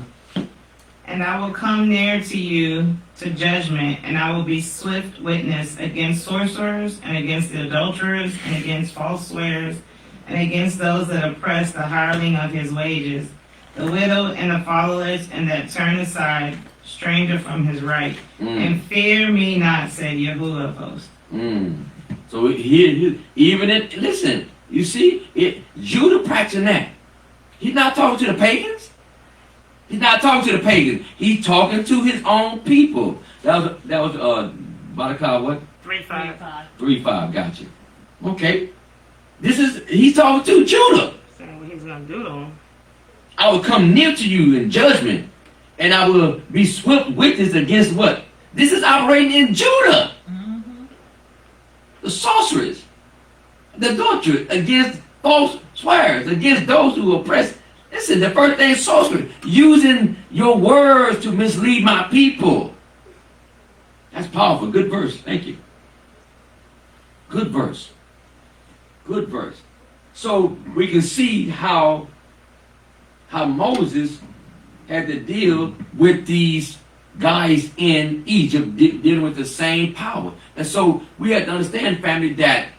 And I will come near to you to judgment, and I will be swift witness against sorcerers, and against the adulterers, and against false swearers, and against those that oppress the hireling of his wages, the widow and the fatherless, and that turn aside, stranger from his right. And fear me not, said Yahuwah of hosts. So here, even listen, you see, Judah practicing that. He's not talking to the pagans. He's not talking to the pagans. He's talking to his own people. That was Malachi what? 3:5. 3:5. Gotcha. Okay. He's talking to Judah. Saying what he's gonna do to him. I will come near to you in judgment, and I will be swift witness against what? This is operating in Judah. The sorcerers, the adulterers, against false swearers, against those who oppress. Listen, the first thing is sorcery, using your words to mislead my people. That's powerful. Good verse. Thank you. Good verse. Good verse. So we can see how Moses had to deal with these guys in Egypt dealing with the same power. And so we have to understand, family, that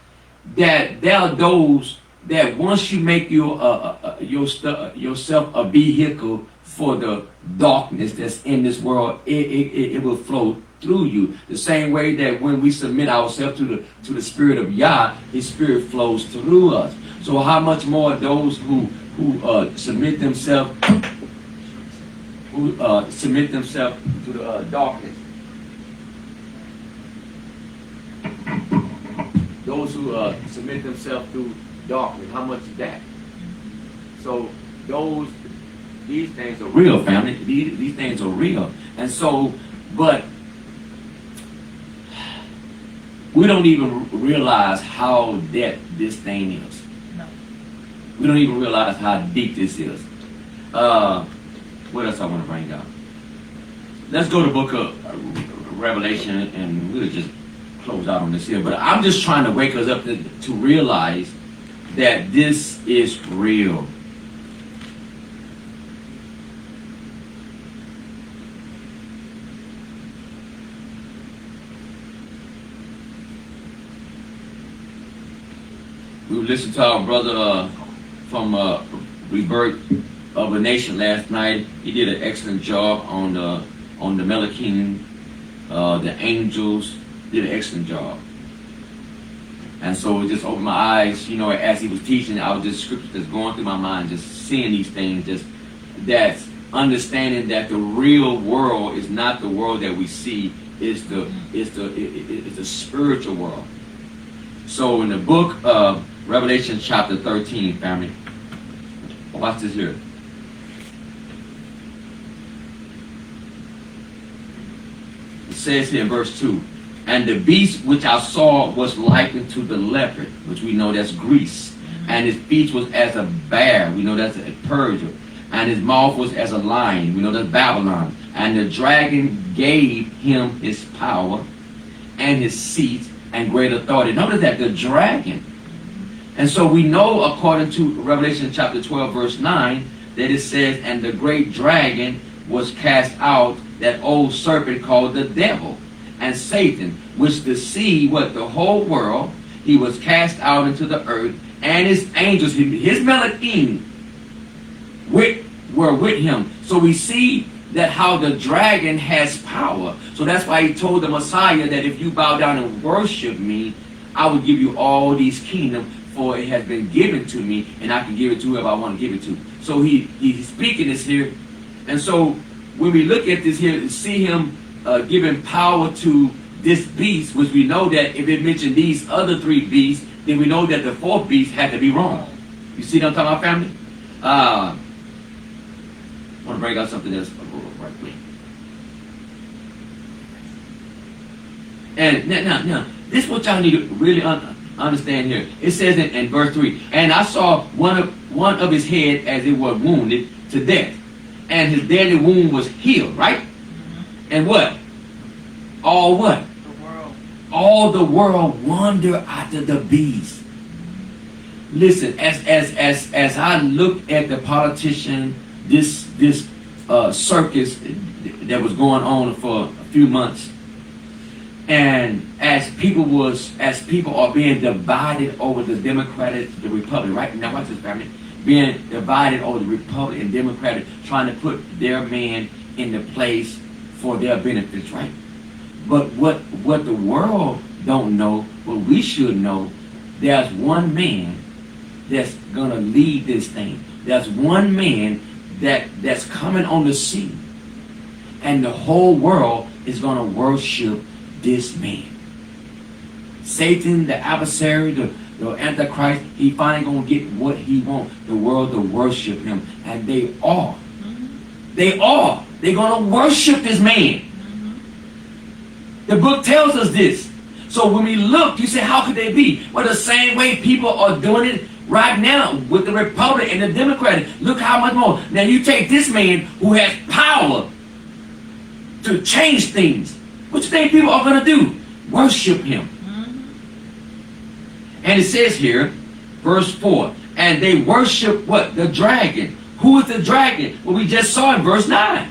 there are those that once you make yourself a vehicle for the darkness that's in this world. It will flow through you. The same way that when we submit ourselves to the Spirit of Yah, His Spirit flows through us. So how much more those who submit themselves to the darkness. Those who submit themselves to darkness, how much is that? So these things are real, family. These things are real. And so, but we don't even realize how deep this thing is. No. We don't even realize how deep this is. What else I want to bring up? Let's go to the book of Revelation, and we'll just close out on this here. But I'm just trying to wake us up to realize that this is real. We listened to our brother from Rebirth of a Nation last night. He did an excellent job on the Melachim, the angels. Did an excellent job. And so it just opened my eyes, you know, as he was teaching. I was just scriptures that's going through my mind, just seeing these things, just that's understanding that the real world is not the world that we see. It's the spiritual world. So in the book of Revelation chapter 13, family, watch this here. It says here in verse 2, and the beast which I saw was likened to the leopard, which we know that's Greece, and his feet was as a bear, we know that's a Persia, and his mouth was as a lion, we know that's Babylon, and the dragon gave him his power and his seat and great authority. Notice that, the dragon. And so we know, according to Revelation chapter 12, verse 9, that it says, and the great dragon was cast out, that old serpent called the devil and Satan, which deceived the whole world. He was cast out into the earth, and his angels, his Melachim, were with him. So we see that how the dragon has power. So that's why he told the Messiah that if you bow down and worship me, I will give you all these kingdoms, for it has been given to me, and I can give it to whoever I want to give it to. So he's speaking this here. And so when we look at this here and see him giving power to this beast, which we know that if it mentioned these other three beasts, then we know that the fourth beast had to be wrong. You see what I'm talking about, family? I want to bring out something else right quick. And now, this is what y'all need to really understand here. It says in verse 3, and I saw one of his head as it was wounded to death, and his deadly wound was healed, right? Mm-hmm. And what? All what? The world. All the world wonder after the beast. Listen, as I look at the politician, this circus that was going on for a few months, and as people are being divided over the Republic, right? Now watch this, family. Being divided over the Republic and Democratic, trying to put their man in the place for their benefits, right? But what the world don't know, what we should know, there's one man that's gonna lead this thing. There's one man that's coming on the scene, and the whole world is gonna worship this man. Satan, the adversary, the Antichrist, he finally gonna get what he wants, the world to worship him. And they are. Mm-hmm. They're gonna worship this man. Mm-hmm. The book tells us this. So when we look, you say, how could they be? Well, the same way people are doing it right now with the Republic and the Democratic. Look how much more. Now you take this man who has power to change things. What you think people are going to do? Worship him. Mm-hmm. And it says here, verse 4, and they worship what? The dragon. Who is the dragon? Well, we just saw in verse 9.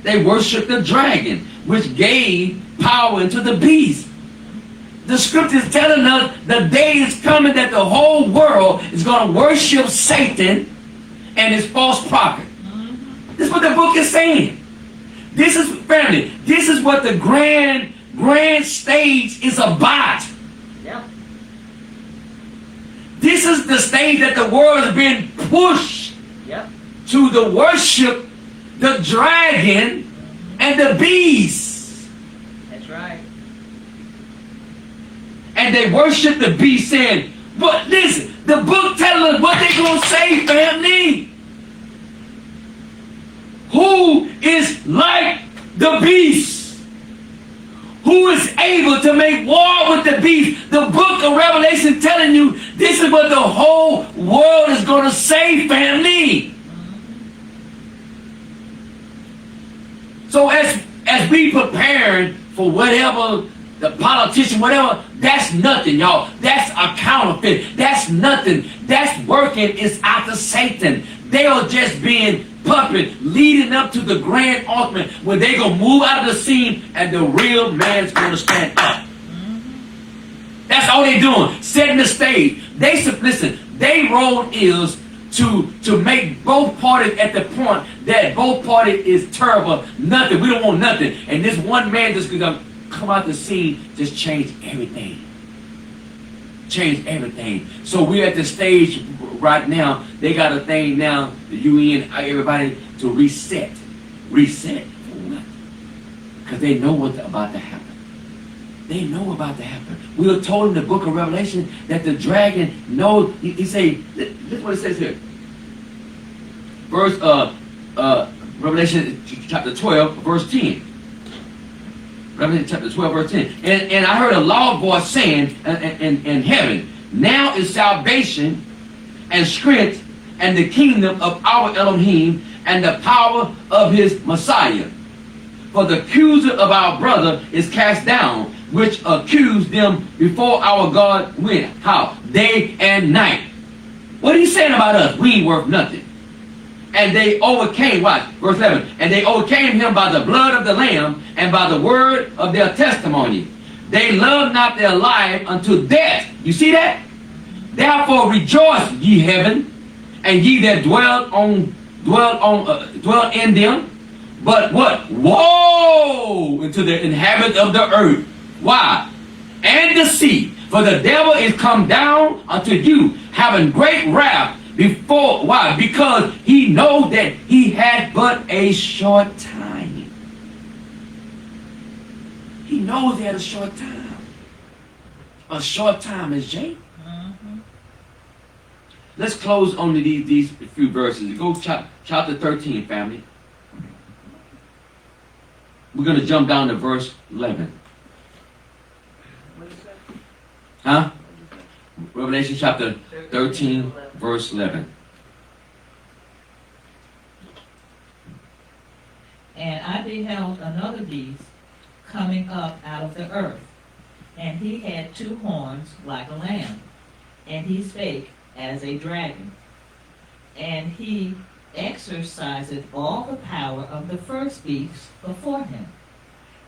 They worship the dragon, which gave power into the beast. The scripture is telling us the day is coming that the whole world is going to worship Satan, and his false prophet. This is what the book is saying. This is, family, this is what the grand stage is about. Yep. This is the stage that the world has been pushed Yep. to the worship the dragon and the beast. That's right. And they worship the beast, saying, but listen, the book tells us what they're going to say, family. Who is like the beast? Who is able to make war with the beast? The book of Revelation telling you this is what the whole world is going to say, family. So as we preparing for whatever, the politician, whatever, that's nothing, y'all. That's a counterfeit. That's nothing. That's working is after Satan. They are just being puppet leading up to the grand ultimate when they gonna move out of the scene and the real man's gonna stand up. That's all they doing, setting the stage. They role is to make both parties at the point that both parties is terrible, nothing. We don't want nothing. And this one man just gonna come out the scene, just change everything. Change everything. So we're at the stage right now. They got a thing now, the UN, everybody, to reset. Reset for what? Because they know what's about to happen. They know about to happen. We were told in the book of Revelation that the dragon knows. He say, this is what it says here. Verse Revelation chapter 12, verse 10. Revelation chapter 12, verse 10. And I heard a loud voice saying in heaven, now is salvation and strength and the kingdom of our Elohim and the power of his Messiah. For the accuser of our brother is cast down, which accused them before our God when? How? Day and night. What are you saying about us? We ain't worth nothing. And they overcame, what? Verse 11. And they overcame him by the blood of the Lamb and by the word of their testimony. They loved not their life unto death. You see that? Therefore rejoice, ye heaven, and ye that dwell in them. But what? Woe unto the inhabitants of the earth. Why? And the sea. For the devil is come down unto you, having great wrath. Before, why? Because he knows that he had but a short time. He knows he had a short time. A short time, is Jay. Let's close on these few verses. Go chapter 13, family. We're going to jump down to verse 11. Huh? Revelation chapter 13, verse 11. And I beheld another beast coming up out of the earth, and he had two horns like a lamb, and he spake as a dragon, and he exerciseth all the power of the first beast before him,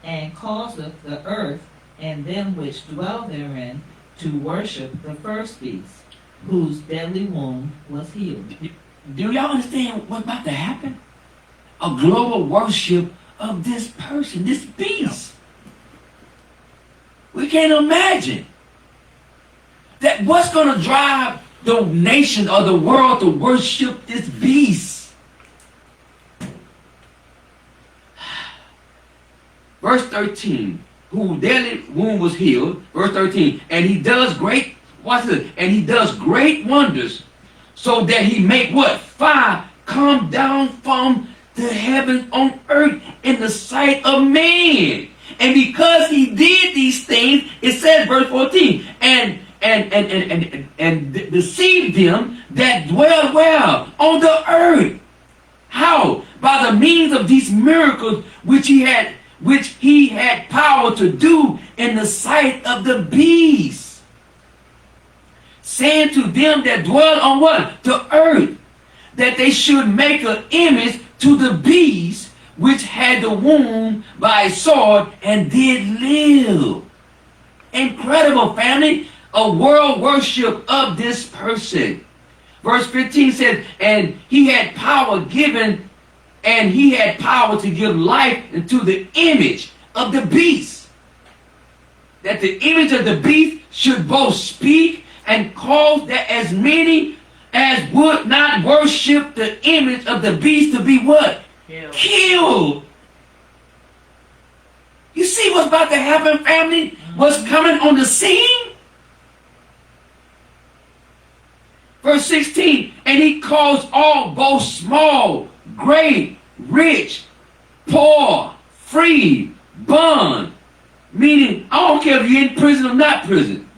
and causeth the earth and them which dwell therein to worship the first beast, whose deadly wound was healed. Do y'all understand what's about to happen? A global worship of this person, this beast. We can't imagine that what's going to drive the nation or the world to worship this beast. Verse 13, whose deadly wound was healed. Verse 13, and he does great, watch this, and he does great wonders, so that he make what? Fire come down from the heavens on earth in the sight of man. And because he did these things, it says, verse 14, and deceived them that dwell well on the earth. How? By the means of these miracles which he had power to do in the sight of the beast, saying to them that dwell on what? The earth, that they should make an image to the beast which had the wound by a sword and did live. Incredible, family. A world worship of this person. Verse 15 says, and he had power given, and he had power to give life into the image of the beast. That the image of the beast should both speak and cause that as many as would not worship the image of the beast to be what? Killed. You see what's about to happen, family? What's coming on the scene? Verse 16, and he calls all, both small, great, rich, poor, free, bond, meaning I don't care if you're in prison or not prison,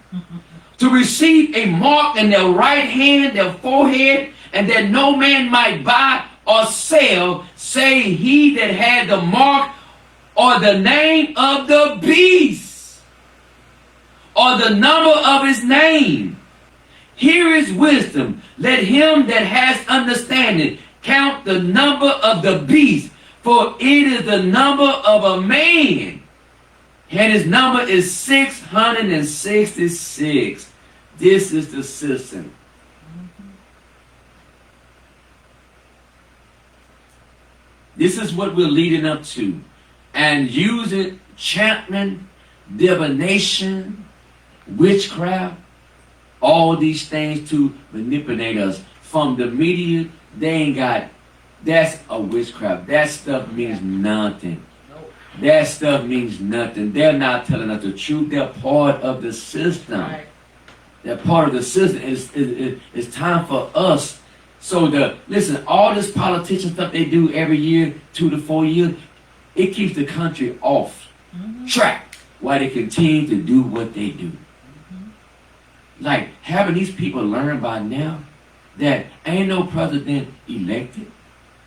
to receive a mark in their right hand, their forehead, and that no man might buy or sell, say he that had the mark or the name of the beast, or the number of his name. Here is wisdom. Let him that has understanding count the number of the beast, for it is the number of a man, and his number is 666. This is the system. This is what we're leading up to. And using enchantment, divination, witchcraft, all these things to manipulate us. From the media, they ain't got, that's a witchcraft. That stuff means nothing. That stuff means nothing. They're not telling us the truth. They're part of the system. Right. They're part of the system. It's time for us. So listen, all this politician stuff they do every year, 2 to 4 years, it keeps the country off track while they continue to do what they do. Like having these people learn by now that ain't no president elected.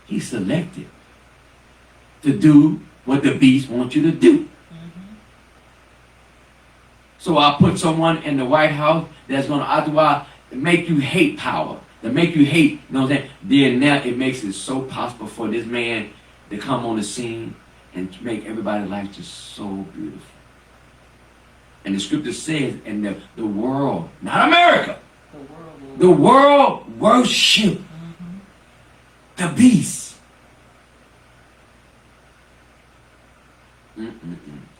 He's selected to do what the beast wants you to do. So I put someone in the White House that's going to otherwise make you hate power, to make you hate, you know what I'm saying? Then now it makes it so possible for this man to come on the scene and to make everybody's life just so beautiful. And the scripture says, and the world, not America, the world worship the beast.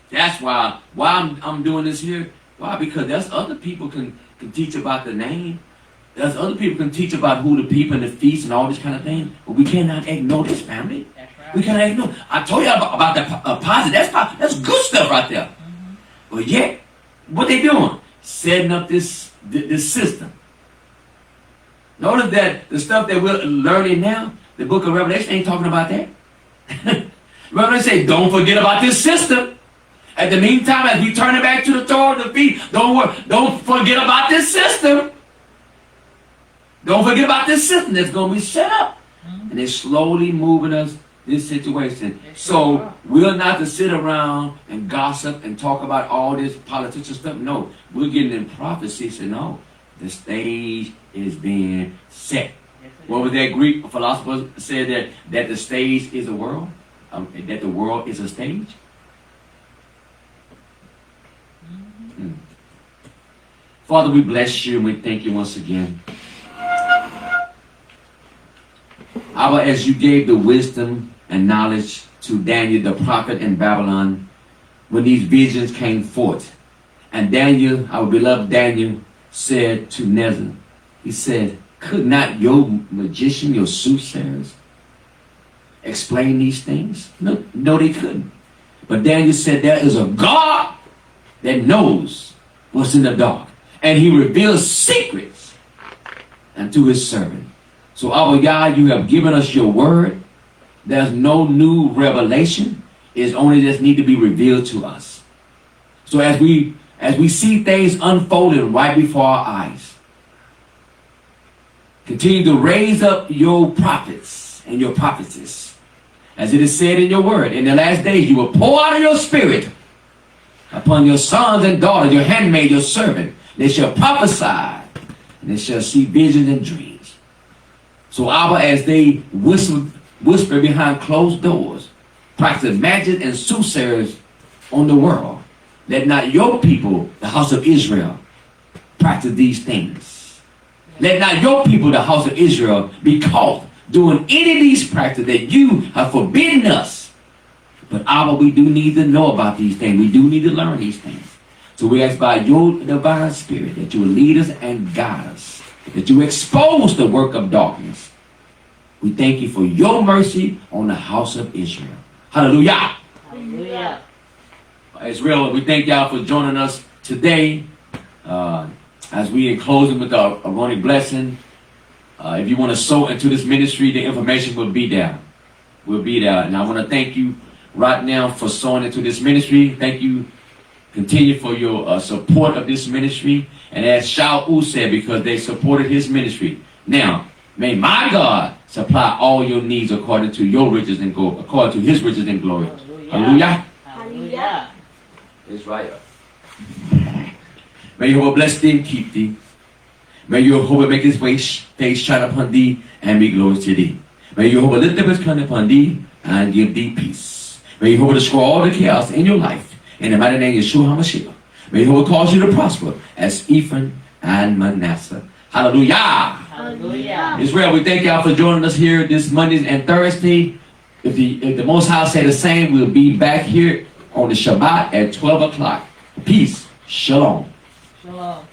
That's why I'm doing this here. Why? Because there's other people can teach about the name. There's other people can teach about who the people and the feast and all this kind of thing. But we cannot ignore this, family. That's right. We cannot ignore. I told you about that positive. That's good stuff right there. But yet, what they doing? Setting up this system. Notice that the stuff that we're learning now, the book of Revelation ain't talking about that. Revelation say, don't forget about this system. At the meantime, as we turn it back to the Torah, the feet, don't forget about this system. Don't forget about this system that's going to be set up. And they're slowly moving us this situation. So we're not to sit around and gossip and talk about all this politician stuff. No, we're getting in prophecy. So no, the stage is being set. What was that Greek philosopher said that the stage is a world? That the world is a stage? Father, we bless you and we thank you once again. Abba, as you gave the wisdom and knowledge to Daniel the prophet in Babylon, when these visions came forth, and Daniel, our beloved Daniel, said to Nebuchadnezzar, he said, could not your magician, your soothsayers, explain these things? No, they couldn't. But Daniel said, there is a God that knows what's in the dark, and he reveals secrets unto his servant. So, our God, you have given us your word. There's no new revelation. It's only just need to be revealed to us. So as we see things unfolding right before our eyes, continue to raise up your prophets and your prophetess. As it is said in your word, in the last days you will pour out of your spirit upon your sons and daughters, your handmaid, your servant. They shall prophesy, and they shall see visions and dreams. So Abba, as they whisper behind closed doors, practice magic and soothsayers on the world, let not your people, the house of Israel, practice these things. Let not your people, the house of Israel, be caught doing any of these practices that you have forbidden us. But Abba, we do need to know about these things. We do need to learn these things. So we ask by your divine spirit that you will lead us and guide us, that you expose the work of darkness. We thank you for your mercy on the house of Israel. Hallelujah. Hallelujah. Israel, we thank y'all for joining us today. As we in closing with a running blessing. If you want to sow into this ministry, the information will be there. Will be there. And I want to thank you right now for sowing into this ministry. Thank you. Continue for your support of this ministry. And as Shaul said, because they supported his ministry. Now, may my God supply all your needs according to your riches and glory, according to his riches and glory. Hallelujah. Hallelujah. It's right. May Jehovah bless thee and keep thee. May Jehovah make his face shine upon thee and be glorious to thee. May Jehovah lift up his countenance upon thee and give thee peace. May Jehovah destroy all the chaos in your life. In the mighty name of Yeshua HaMashiach. May Jehovah cause you to prosper as Ephraim and Manasseh. Hallelujah. Hallelujah. Israel, we thank y'all for joining us here this Monday and Thursday. If the Most High say the same, we'll be back here on the Shabbat at 12 o'clock. Peace. Shalom. Shalom.